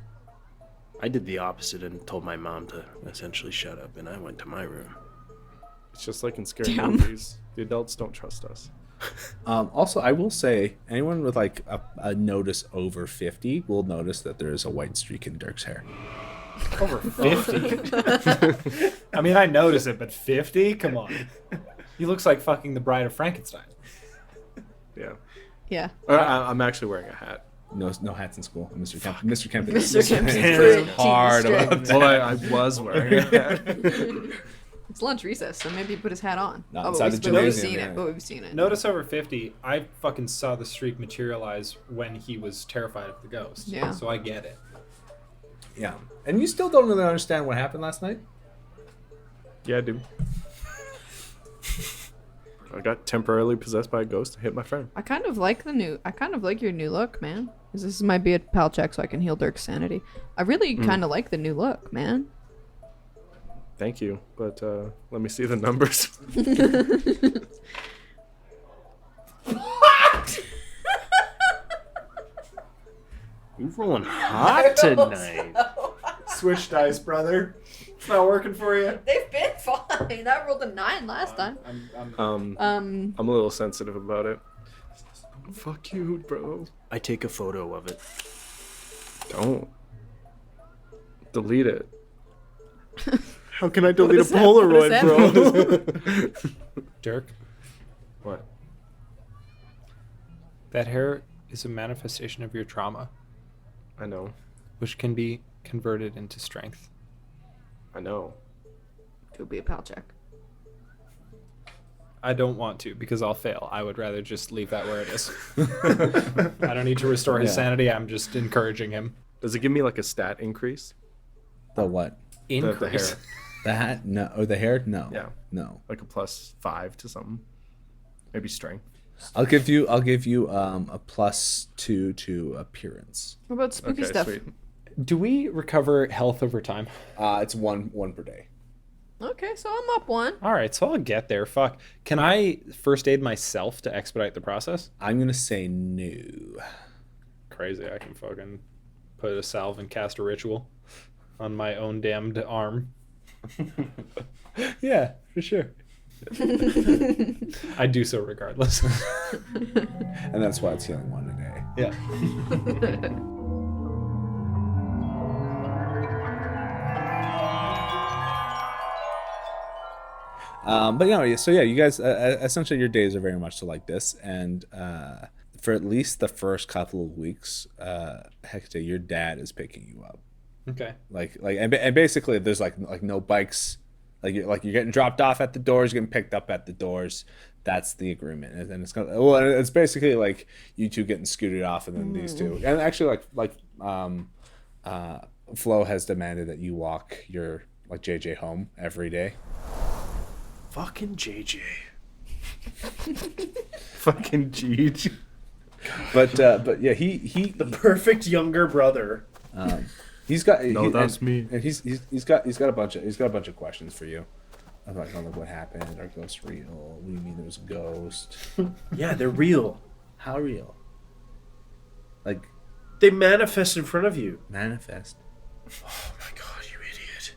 I did the opposite and told my mom to essentially shut up, and I went to my room. It's just like in scary Damn. movies. The adults don't trust us. Also, I will say, anyone with like a notice over 50 will notice that there is a white streak in Dirk's hair. Over 50. I mean, I notice it, but 50? Come on. He looks like fucking the Bride of Frankenstein. Yeah. Yeah. I'm actually wearing a hat. No hats in school. Mr. Kemp is Mr. Kemp is is pretty hard strict. about that. Well, I was wearing a hat. It's lunch recess, so maybe he put his hat on. Not But inside the we've gymnasium, seen yeah. it. But we've seen it. Notice over 50, I fucking saw the streak materialize when he was terrified of the ghost. Yeah. So I get it. Yeah. And you still don't really understand what happened last night? Yeah, dude. I got temporarily possessed by a ghost and hit my friend. I kind of like your new look, man. This might be a pal check so I can heal Dirk's sanity. I really kind of like the new look, man. Thank you, but let me see the numbers. You're rolling hot tonight. Switch dice, brother. It's not working for you. They've been fine. I rolled a 9 last time. I'm a little sensitive about it. Fuck you, bro. I take a photo of it. Don't. Delete it. How can I delete a does that- what does Polaroid, that bro? Dirk, What? that hair is a manifestation of your trauma, I know. which can be converted into strength. I know. to be a pal check. I don't want to because I'll fail. I would rather just leave that where it is. I don't need to restore his Yeah. sanity. I'm just encouraging him. Does it give me like a stat increase? The what? The Increase. hair. The hat? No. Or the hair? No. Yeah. No. Like a +5 to something. Maybe strength. I'll give you a +2 to appearance. What about spooky Okay, stuff? sweet. Do we recover health over time? It's one per day. Okay, so I'm up one. All right, so I'll get there. Fuck. Can I first aid myself to expedite the process? I'm gonna say no. Crazy. I can fucking put a salve and cast a ritual on my own damned arm. Yeah, for sure. I do so regardless. And that's why it's healing one a day. Yeah. But so yeah, you guys essentially your days are very much so like this, and for at least the first couple of weeks, Hector, your dad is picking you up. Okay. And basically there's like no bikes, you're getting dropped off at the doors, you're getting picked up at the doors. That's the agreement, and then it's basically like you two getting scooted off, and then these two, and actually Flo has demanded that you walk your JJ home every day. Fucking JJ. Fucking Jeej. But yeah, he The perfect younger brother. he's got that's me. And he's got a bunch of questions for you. I'm like, what happened? Are ghosts real? What do you mean there was a ghost? Yeah, they're real. How real? Like They manifest in front of you. manifest. Oh my god, you idiot.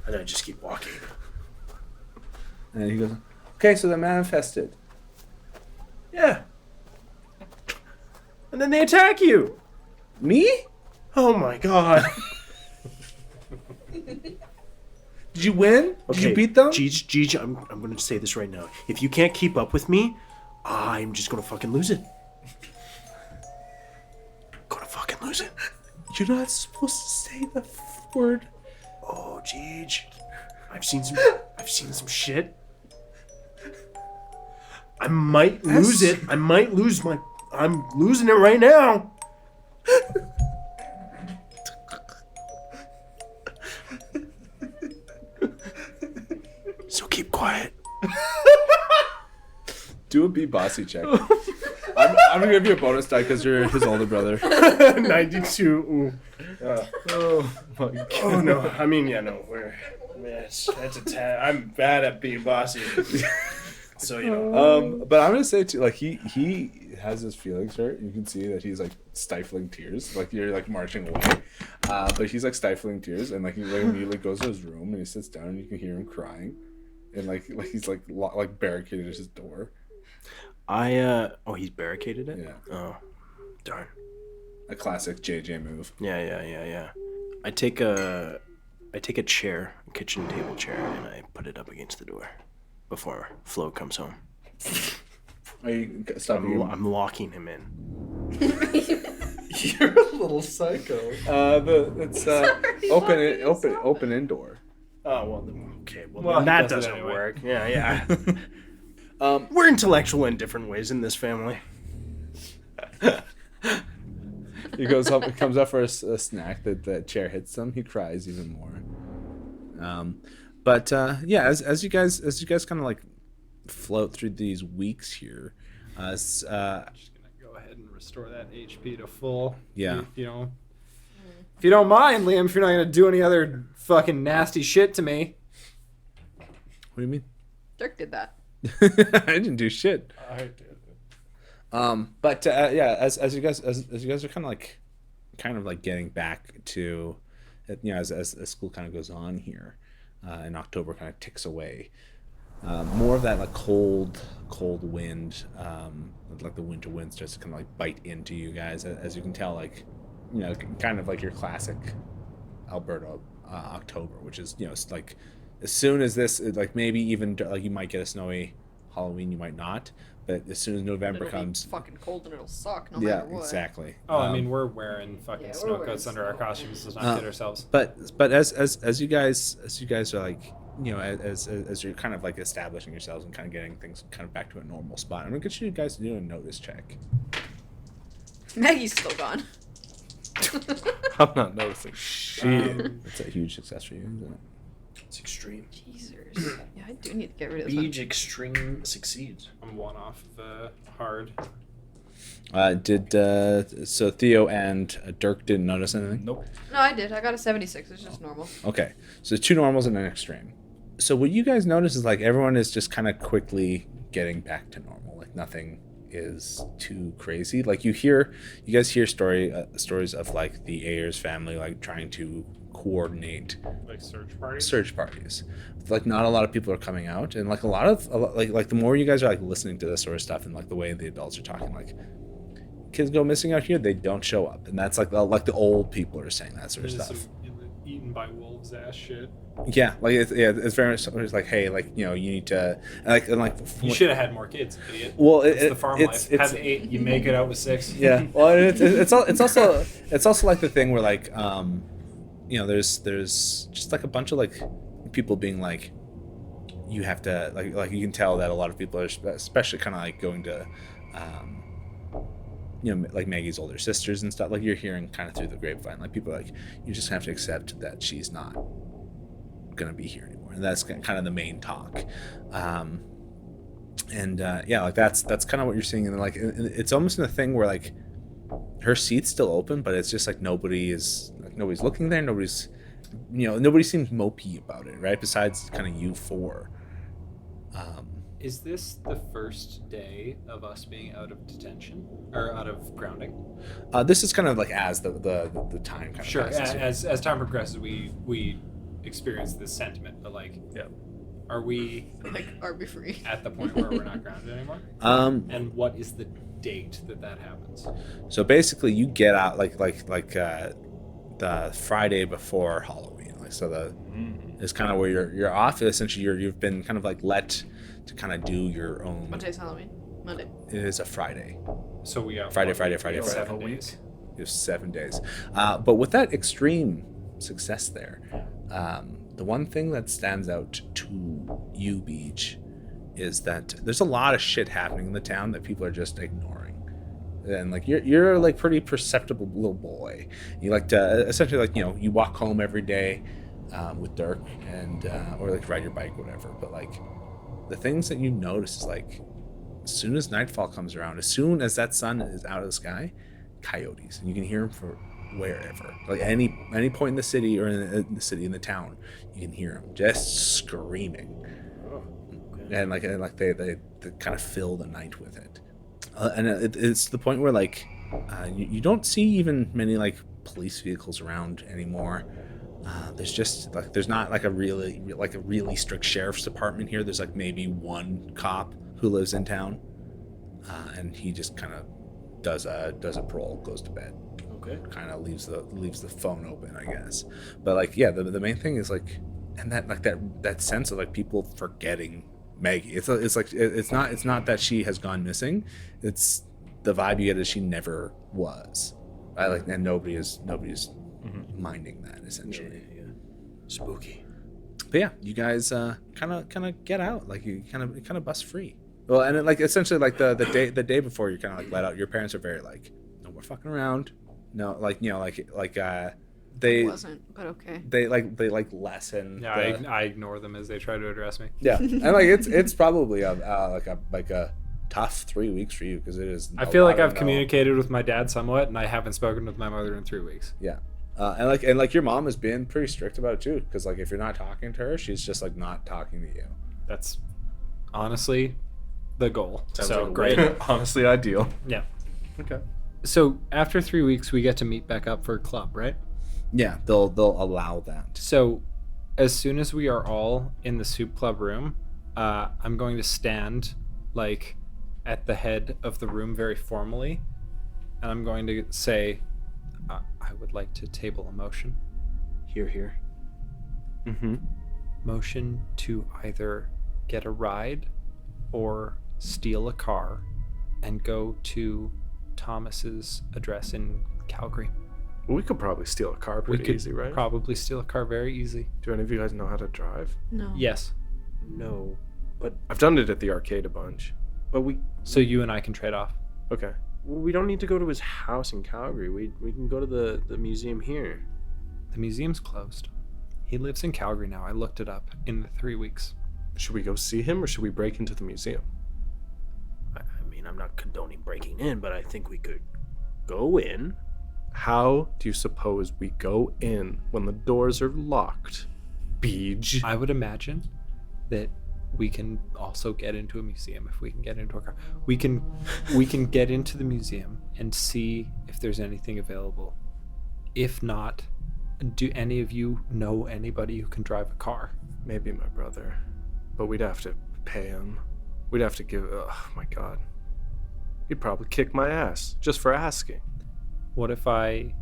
And I just keep walking. And he goes, okay, so they manifested. Yeah. And then they attack you. Me? Oh my god. Did you win? Did you beat them? Jeej, I'm going to say this right now. If you can't keep up with me, I'm just going to fucking lose it. Gonna fucking lose it. You're not supposed to say the word. Oh, Jeej. I've seen some shit. I might lose it. I'm losing it right now. So keep quiet. Do a be bossy check. I'm gonna give you a bonus die because you're his older brother. 92. Ooh. Oh my god. Oh no. I mean, yeah, no. That's a 10. I'm bad at being bossy. So you know. But I'm gonna say too, he has his feelings hurt. You can see that he's stifling tears. You're marching away, but he's stifling tears, and he immediately goes to his room and he sits down and you can hear him crying, and he's barricaded his door. He's barricaded it? Yeah. Oh, darn. A classic JJ move. Yeah. I take a chair, a kitchen table chair, and I put it up against the door before Flo comes home. Are you stopping him? I'm locking him in. You're a little psycho. It's open indoor. Oh well, okay. Well, Well, then that he does it doesn't anyway. work. Yeah. We're intellectual in different ways in this family. He goes up, comes up for a snack. That chair hits him. He cries even more. Yeah, as you guys kind of float through these weeks here, Just gonna go ahead and restore that HP to full. Yeah. If you don't mind, Liam, if you're not gonna do any other fucking nasty shit to me. what do you mean? Dirk did that. I didn't do shit. I did. Yeah, as you guys are kind of getting back to, as school kind of goes on here, and October kind of ticks away. More of that cold wind, the winter wind starts to kind of bite into you guys, as you can tell, kind of your classic Alberta October, which is as soon as this maybe even you might get a snowy Halloween, you might not, but as soon as November comes, fucking cold and it'll suck no yeah, matter what. exactly. Oh, I mean, we're wearing fucking we're wearing snow coats under our snow costumes. Let's not kid ourselves. But as you guys are as you're kind of like establishing yourselves and kind of getting things kind of back to a normal spot, I'm gonna get you guys to do a notice check. Maggie's still gone. I'm not noticing shit. That's a huge success for you, isn't it? It's extreme. Jesus. Yeah, I do need to get rid of this Beach extreme succeeds. I'm one off of hard. So Theo and Dirk didn't notice anything? Nope. one. No, I did. I got a 76. It's just normal. Okay, so 2 normals and an extreme. So what you guys notice is like everyone is just kind of quickly getting back to normal. Like nothing is too crazy. Like you guys hear stories of like the Ayers family like trying to coordinate Like search parties. Like not a lot of people are coming out, and like a lot like the more you guys are like listening to this sort of stuff and like the way the adults are talking, like kids go missing out here, they don't show up, and that's like the old people are saying that sort of There's stuff. some eaten by wolves ass shit. Yeah, like it's very much it's like, hey, like you need to and like You should have had more kids, idiot. Well, It's the farm life. Have 8, you make it out with 6. Yeah, well, it's also like the thing where like there's just like a bunch of like people being like, you have to like you can tell that a lot of people are especially kind of like going to like Maggie's older sisters and stuff, like you're hearing kind of through the grapevine, like people are like, you just have to accept that she's not gonna be here anymore, and that's kind of the main talk. Like that's kind of what you're seeing, and like it's almost in a thing where like her seat's still open, but it's just like nobody's looking there, nobody seems mopey about it, right? Besides kind of you 4. Is this the first day of us being out of detention or out of grounding? This is kind of like as the time kind Sure. of passes. As time progresses, we experience this sentiment, but like, Yeah. are we Like, are we free? at the point where we're not grounded anymore? And what is the date that happens? So basically, you get out like the Friday before Halloween. Like so, is kind of where you're off. Essentially, you've been kind of like let to kind of do your own. What day's Halloween? Monday. It is a Friday. So we have Friday. 7 days. You have 7 days. But with that extreme success there, the one thing that stands out to you, Beach, is that there's a lot of shit happening in the town that people are just ignoring. And like you're like pretty perceptible little boy. You like to essentially like you walk home every day with Dirk and or like ride your bike or whatever. But like the things that you notice is like as soon as nightfall comes around, as soon as that sun is out of the sky, coyotes, and you can hear them from wherever, like any point in the city or in the town, you can hear them just screaming. And like they kind of fill the night with it, and it's the point where like you don't see even many like police vehicles around anymore. There's just like there's not like a really strict sheriff's department here. There's like maybe one cop who lives in town, and he just kind of does a parole, goes to bed. Okay. Kind of leaves the phone open, I guess. But like yeah, the main thing is like, and that like that sense of like people forgetting Maggie. It's not that she has gone missing. It's the vibe you get is she never was. Right? Like, and nobody's minding that essentially. Yeah. Spooky. But yeah, you guys kind of get out. Like you kind of bust free. Well, and it, like essentially like the day before you're kind of like let out. Your parents are very like, no more fucking around. No, like they Wasn't, but okay. they lessen. Yeah, I ignore them as they try to address me. Yeah, and like it's probably a tough 3 weeks for you because it is. I feel like I've communicated with my dad somewhat, and I haven't spoken with my mother in 3 weeks. Yeah, and like your mom has been pretty strict about it too, because like if you're not talking to her, she's just like not talking to you. That's honestly the goal. Sounds so like a great. Honestly, ideal. Yeah. Okay. So after 3 weeks, we get to meet back up for a club, right? Yeah, they'll allow that. So as soon as we are all in the soup club room, I'm going to stand like at the head of the room very formally, and I'm going to say, I would like to table a motion. Here. Mm-hmm. Motion to either get a ride or steal a car and go to Thomas's address in Calgary. Well, we could probably steal a car We pretty could easy, right? probably steal a car very easy. Do any of you guys know how to drive? No. Yes. No, but I've done it at the arcade a bunch. we So you and I can trade off. Okay. we don't need to go to his house in Calgary. We can go to the museum here. The museum's closed. He lives in Calgary now. I looked it up in the 3 weeks. Should we go see him or should we break into the museum? I mean, I'm not condoning breaking in, but I think we could go in. How do you suppose we go in when the doors are locked? Beej. I would imagine that we can also get into a museum if we can get into a car. We can get into the museum and see if there's anything available. If not, do any of you know anybody who can drive a car? Maybe my brother. But we'd have to pay him. We'd have to give. Oh my god. He'd probably kick my ass just for asking. What if I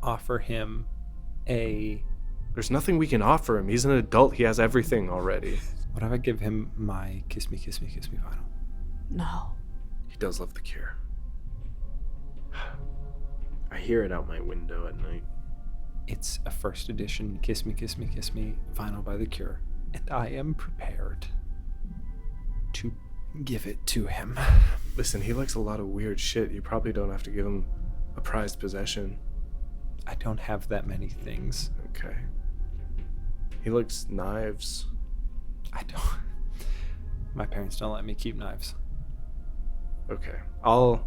offer him a... There's nothing we can offer him. He's an adult. He has everything already. What if I give him my Kiss Me, Kiss Me, Kiss Me vinyl? No. He does love the Cure. I hear it out my window at night. It's a first edition Kiss Me, Kiss Me, Kiss Me vinyl by The Cure. And I am prepared to give it to him. Listen, he likes a lot of weird shit. You probably don't have to give him a prized possession. I don't have that many things. Okay. He likes knives. I don't... My parents don't let me keep knives. Okay. How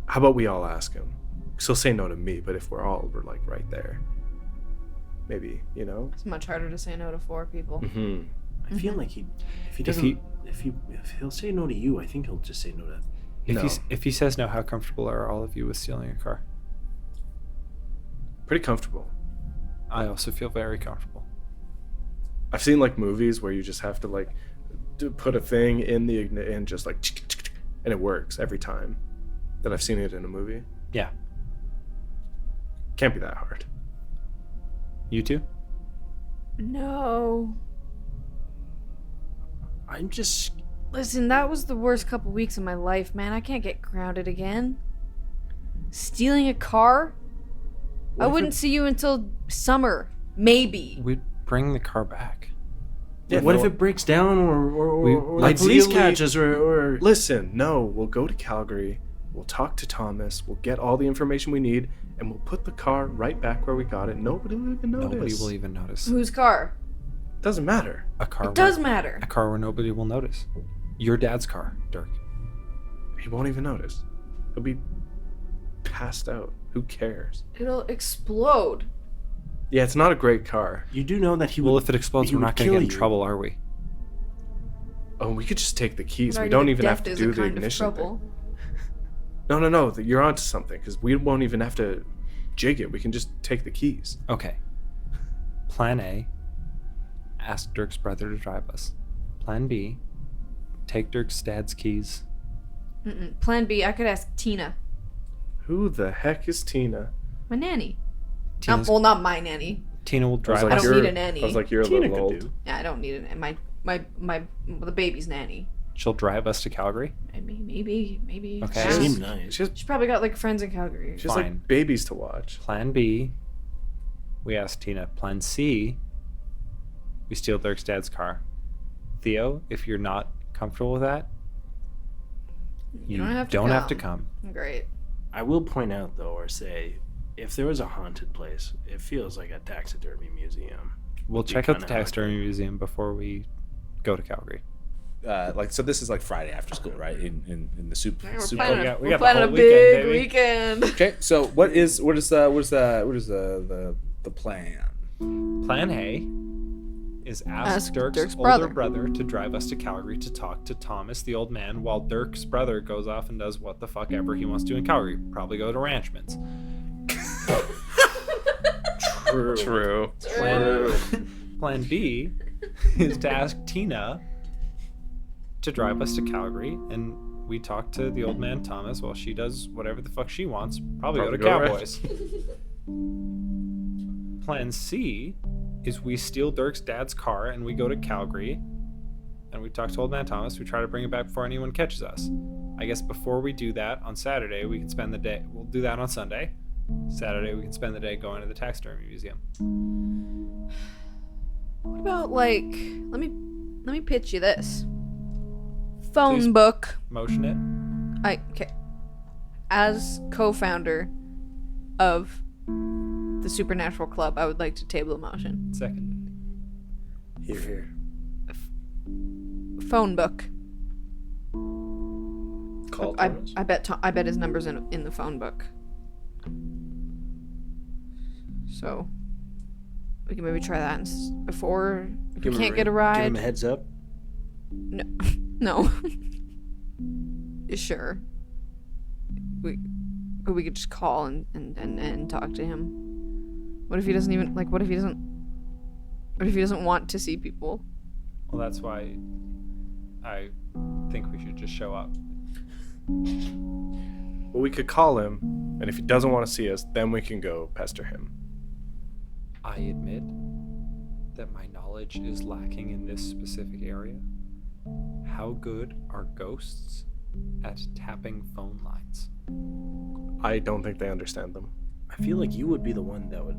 about we all ask him? 'Cause he'll say no to me, but if we're like right there. Maybe, you know? It's much harder to say no to 4 people. Mm-hmm. I feel like if he'll say no to you, I think he'll just say no to. If he says no, how comfortable are all of you with stealing a car? Pretty comfortable. I also feel very comfortable. I've seen like movies where you just have to like put a thing in the and just like and it works every time that I've seen it in a movie. Yeah. Can't be that hard. You too? No. I'm just. Listen, that was the worst couple weeks of my life, man. I can't get grounded again. Stealing a car? I wouldn't see you until summer. Maybe. We'd bring the car back. Yeah, what if it breaks down or the ideally- police catches or Listen, no, we'll go to Calgary. We'll talk to Thomas. We'll get all the information we need, and we'll put the car right back where we got it. Nobody will even notice. Nobody will even notice. Whose car? Doesn't matter. A car. It does matter. A car where nobody will notice. Your dad's car, Dirk. He won't even notice. He'll be passed out. Who cares? It'll explode. Yeah, it's not a great car. you do know that he Well, would. if it explodes, he we're would not going to kill get in you. trouble, are we? Oh, we could just take the keys. But We are don't you even have deaf to is do a the kind of ignition trouble. thing. No. You're onto something because we won't even have to jig it. We can just take the keys. Okay. Plan A, ask Dirk's brother to drive us. Plan B, take Dirk's dad's keys. Mm-mm. Plan B, I could ask Tina, Who the heck is Tina? my nanny. Tina's- Well, not my nanny. Tina will I was drive like, I us. don't you're- need a nanny. I was like, you're a Tina little could old. do. Yeah, I don't need it. The baby's nanny. She'll drive us to Calgary. Maybe. Okay. Ask. Seemed nice. She's She's probably got like friends in Calgary. she's Fine. like babies to watch. Plan B, we ask Tina. Plan C, we steal Dirk's dad's car. Theo, if you're not comfortable with that, you don't have to come. come. Great. I will point out though, or say, if there was a haunted place, it feels like a taxidermy museum. We'll Be check out the kinda taxidermy museum before we go to Calgary. So this is like Friday after school, right? In the soup. We're soup planning, we got we're the planning a whole big weekend, baby. weekend. Okay, so what is the plan? Plan A is ask Ask Dirk's Dirk's older brother. brother to drive us to Calgary to talk to Thomas, the old man, while Dirk's brother goes off and does what the fuck ever he wants to in Calgary. Probably go to Ranchman's. True. Plan B is to ask Tina to drive us to Calgary, and we talk to the old man Thomas while she does whatever the fuck she wants. Probably go to Probably go Cowboys. Plan C is we steal Dirk's dad's car and we go to Calgary, and we talk to old man Thomas. We try to bring it back before anyone catches us. I guess before we do that on Saturday, we can spend the day. We'll do that on Sunday. Saturday, we can spend the day going to the taxidermy museum. What about like let me pitch you this. Phone Please. book. Motion it. Okay. As co-founder of the Supernatural Club, I would like to table a motion. Second. Here. Phone book. Call I Thomas. I bet his number's in the phone book. So we can maybe try that before if we Give him can't get a ring. ride. Give him a heads up. No. No. Sure. We could just call and talk to him. What if he doesn't even what if he doesn't want to see people? Well, that's why I think we should just show up. Well, we could call him, and if he doesn't want to see us, then we can go pester him. I admit that my knowledge is lacking in this specific area. How good are ghosts at tapping phone lines? I don't think they understand them. I feel like you would be the one that would.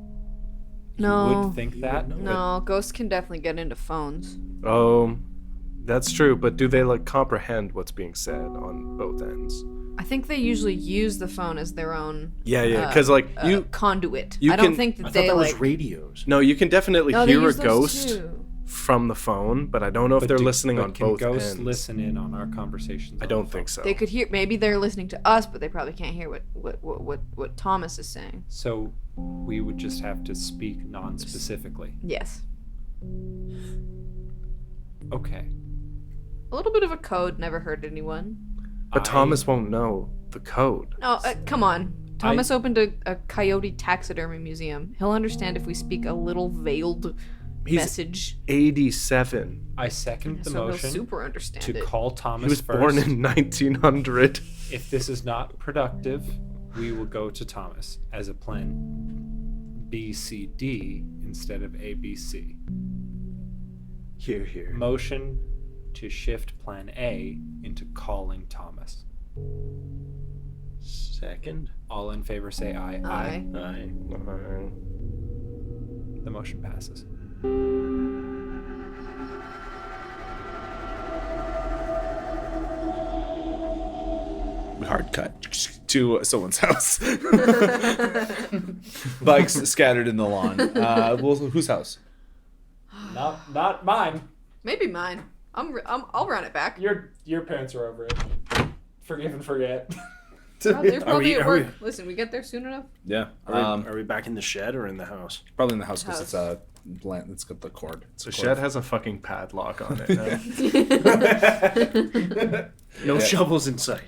You No. would think that. know. No, ghosts can definitely get into phones. Oh, that's true, but do they comprehend what's being said on both ends? I think they usually use the phone as their own Yeah, because you conduit. you I don't can- think I that thought they that like was radios. no, you can definitely No, they hear a use those ghost too. from the phone, but I don't know if But they're do- listening but on can both ghosts ends. listen in on our conversations? I on don't the think phone? so. They could hear. Maybe they're listening to us, but they probably can't hear what Thomas is saying. So we would just have to speak non-specifically. Yes, Okay. a little bit of a code never hurt anyone. But Thomas won't know the code. No, come on. Thomas opened a coyote taxidermy museum. He'll understand if we speak a little veiled He's message. 87. I second the So he'll motion super understand to it. call He Thomas was first. born in 1900. If this is not productive, we will go to Thomas as a plan BCD instead of ABC. Here. Motion to shift plan A into calling Thomas. Second. All in favor say aye. Aye. Aye. The motion passes. Hard cut to someone's house. Bikes scattered in the lawn. Well, whose house? Not mine. Maybe mine. I'll run it back. Your parents are over it. Forgive and forget. Oh, they're probably we- at are we- work. Listen, we get there soon enough. Yeah. Are we back in the shed or in the house? Probably in the house because it's House. a it's got the cord. It's The a shed cord. has a fucking padlock on it. No shovels in sight.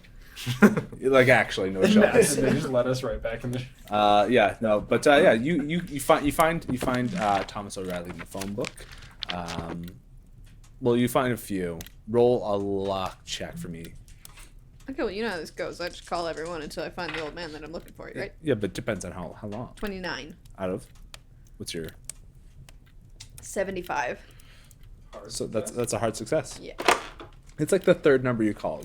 Like actually no And shovels. they just let us right back in the. Yeah, no, but yeah, you find Thomas O'Reilly in the phone book. Well, you find a few. Roll a luck check for me. Okay, well, you know how this goes. I just call everyone until I find the old man that I'm looking for, right? Yeah, but depends on how long. 29. Out of, what's your? 75. So that's a hard success. Yeah. It's like the third number you call.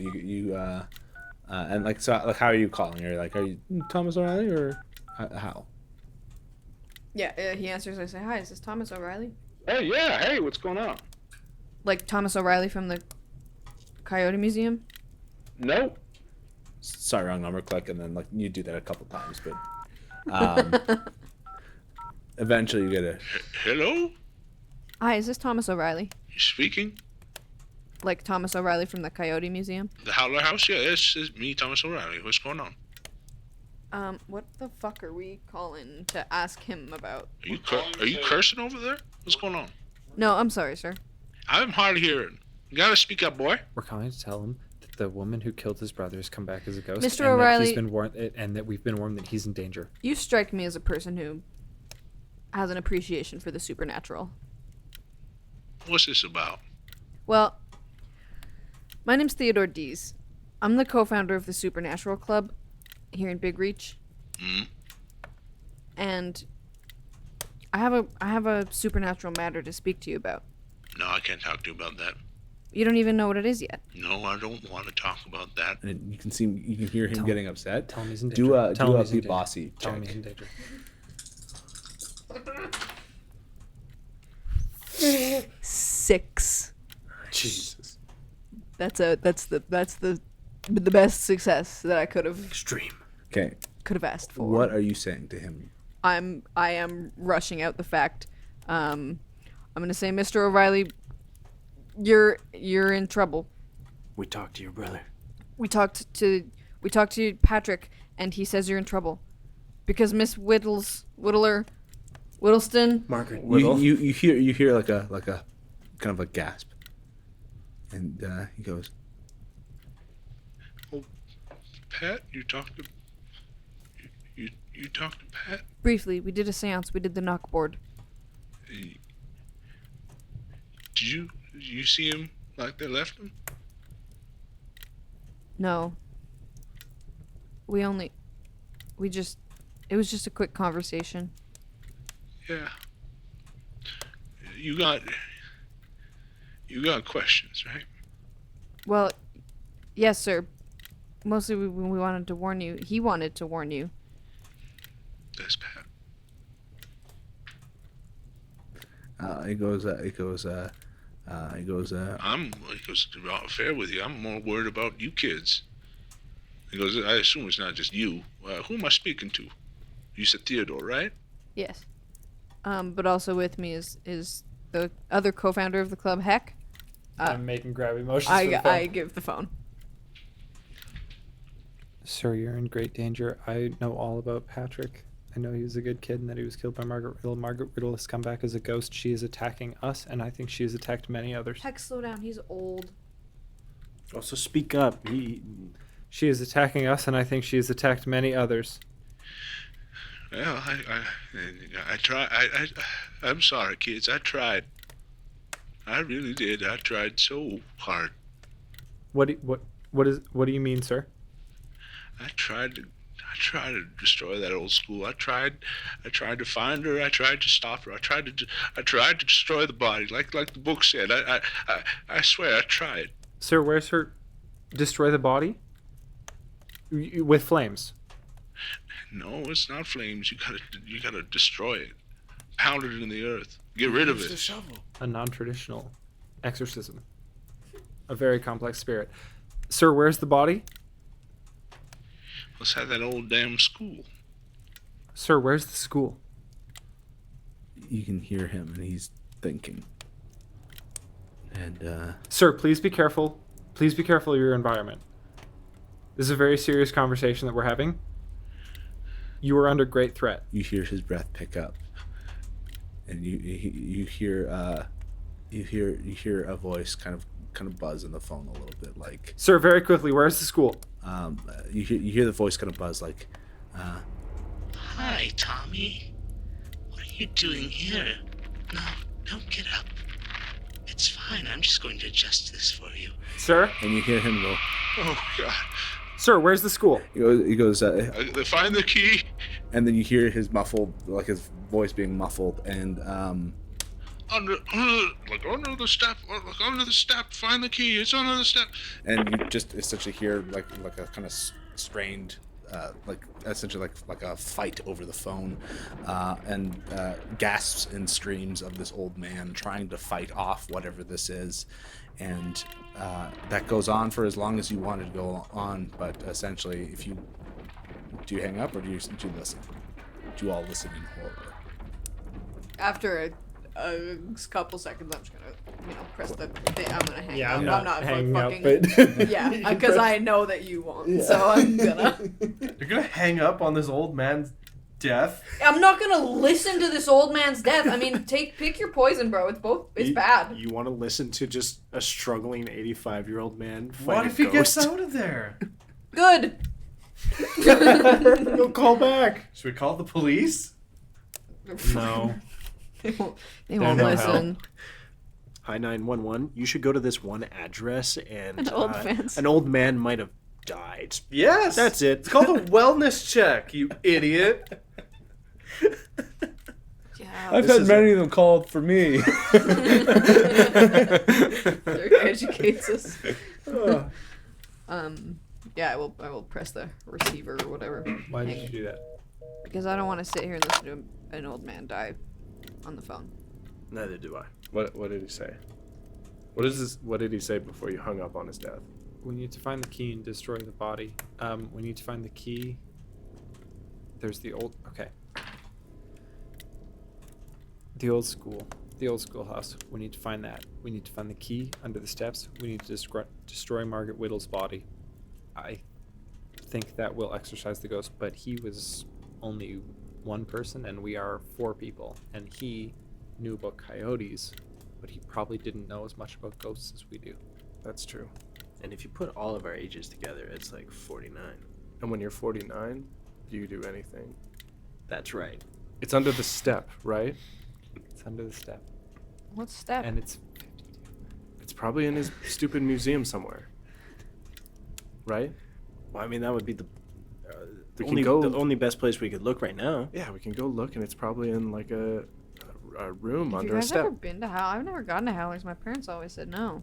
And like how are you calling? Are you Thomas O'Reilly or how? Yeah, he answers. I say, hi, is this Thomas O'Reilly? Hey, yeah. Hey, what's going on? Like Thomas O'Reilly from the Coyote Museum? Nope. Sorry, wrong number. Click, and then like you do that a couple times, but eventually you get a. Hello? Hi, is this Thomas O'Reilly? You speaking? Like Thomas O'Reilly from the Coyote Museum? The Howler House? Yeah, it's me, Thomas O'Reilly. What's going on? What the fuck are we calling to ask him about? Are you cursing over there? What's going on? No, I'm sorry, sir. I'm hard of hearing. You gotta speak up, boy. We're calling to tell him that the woman who killed his brother has come back as a ghost. Mr. and that O'Reilly- he's been warned, and that we've been warned that he's in danger. You strike me as a person who has an appreciation for the supernatural. What's this about? Well, my name's Theodore Dees. I'm the co-founder of the Supernatural Club here in Big Reach. Hmm? And I have a supernatural matter to speak to you about. No, I can't talk to you about that. You don't even know what it is yet. No, I don't want to talk about that. And you can hear him getting upset. Tell him he's in danger. Do a Tell him do a he's in be danger. bossy Tell him check. he's in danger. 6. Jesus. That's the best success that I could have Extreme. Okay. asked for. What are you saying to him? I am rushing out the fact. I'm gonna say, Mr. O'Reilly, you're in trouble. We talked to your brother. We talked to Patrick, and he says you're in trouble because Miss Whittleton. Margaret. You hear like a kind of a gasp, and he goes, Pat, you talked to Pat? Briefly, we did a seance. We did the knockboard. Did you see him like they left him? No. It was just a quick conversation. Yeah. You got questions, right? Well, yes, sir. Mostly we wanted to warn you. He wanted to warn you. That's Pat. he goes, I'm to be fair with you. I'm more worried about you kids. He goes, I assume it's not just you. Who am I speaking to? You said Theodore, right? Yes. But also with me is the other co-founder of the club, Heck. I'm making grabby motions for the phone. I give the phone. Sir, you're in great danger. I know all about Patrick. I know he was a good kid and that he was killed by Margaret Riddle. Margaret Riddle has come back as a ghost. She is attacking us, and I think she has attacked many others. Heck, slow down. He's old. Also, speak up. She is attacking us, and I think she has attacked many others. Well, I try. I'm sorry, kids. I tried. I really did. I tried so hard. What do you mean, sir? I tried to destroy that old school. I tried to find her. I tried to stop her. I tried to destroy the body, like the book said. I swear, I tried. Sir, where's her? Destroy the body? With flames. No, it's not flames. You gotta destroy it. Pound it in the earth. Get rid of it. A non-traditional exorcism. A very complex spirit. Sir, where's the body? Let's have that old damn school. Sir, where's the school? you can hear him, and he's thinking. And Sir, please be careful. Please be careful of your environment. This is a very serious conversation that we're having. You are under great threat. you hear his breath pick up, and you hear a voice kind of buzz in the phone a little bit, like Sir, very quickly, where's the school? you hear the voice kind of buzz like Hi, Tommy. What are you doing here? No, don't get up. It's fine. I'm just going to adjust this for you. Sir? and you hear him go. Oh God! Sir, where's the school? He goes Find the key. and then you hear his muffled, like his voice being muffled, and Under the step. Like under the step. Find the key. It's under the step. and you just essentially hear like a kind of strained, like essentially like a fight over the phone, and gasps and screams of this old man trying to fight off whatever this is, and that goes on for as long as you want it to go on. But essentially, if you do you hang up or do you listen? Do you all listen in horror? After a couple seconds, I'm just gonna, press the thing. I'm gonna hang Yeah, up. I'm not hanging up, fucking, but yeah, because I know that you won't. So I'm gonna. You're gonna hang up on this old man's death? I'm not gonna listen to this old man's death. I mean, pick your poison, bro. It's bad. You want to listen to just a struggling 85-year-old man fight What a if he gets ghost? out of there? Good. He'll call back. Should we call the police? no. They won't no listen. Hi 911. You should go to this one address, and An old man might have died. Yes. That's it. It's called a wellness check, you idiot. Yeah, I've This had is many of them called for me. Dirk educates us. Yeah, I will press the receiver or whatever. Why did Hang- you do that? Because I don't want to sit here and listen to an old man die on the phone. Neither do I. What did he say? What did he say before you hung up on his death? We need to find the key and destroy the body. We need to find the key. There's the old. Okay. The old schoolhouse. We need to find that. We need to find the key under the steps. We need to destroy Margaret Whittle's body. I think that will exorcise the ghost, but he was only one person, and we are 4 people. And he knew about coyotes, but he probably didn't know as much about ghosts as we do. That's true. And if you put all of our ages together, it's like 49. And when you're 49, do you do anything? That's right. It's under the step, right? It's under the step, What step? and it's It's probably in his stupid museum somewhere. Right? Well, I mean, that would be the We can go- the only best place we could look right now. Yeah, we can go look, and it's probably in like a room Have you under a guys step. ever been to Howlers? I've never gone to Howlers. My parents always said no.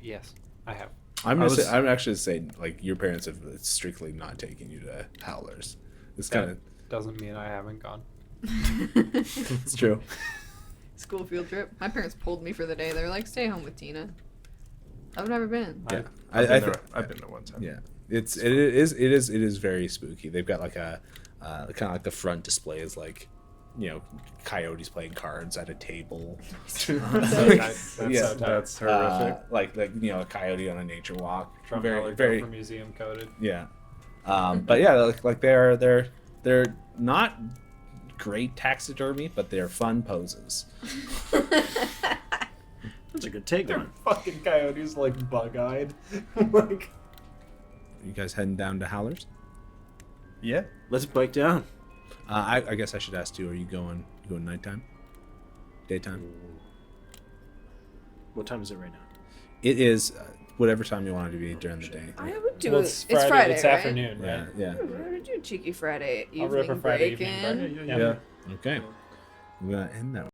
yes, I have. I'm I gonna was- say, I'm actually saying like your parents have strictly not taken you to Howlers. It's kind of Doesn't mean I haven't gone. it's true. School field trip. My parents pulled me for the day. They were like, "Stay home with Tina." I've never been. Yeah, I've I been, think I've been there one time. yeah, it is very spooky. They've got like a kind of like the front display is like, you know, coyotes playing cards at a table. That's Yeah, so tight. That's horrific. Like you know, a coyote on a nature walk. Trump very Dollar very for museum coded. yeah. But yeah, like they're not great taxidermy, but they're fun poses. That's a good take on it. Fucking coyotes like bug-eyed. Like You guys heading down to Howlers? Yeah. Let's bike down. I guess I should ask you. Are you going nighttime? Daytime? What time is it right now? It is whatever time you want it to be during the day. I would do well, it. it's It's Friday, It's right? afternoon, Yeah, right? yeah. I would do a cheeky Friday I'll rip evening a Friday break evening in. break. Yeah. Okay. We're gonna end that.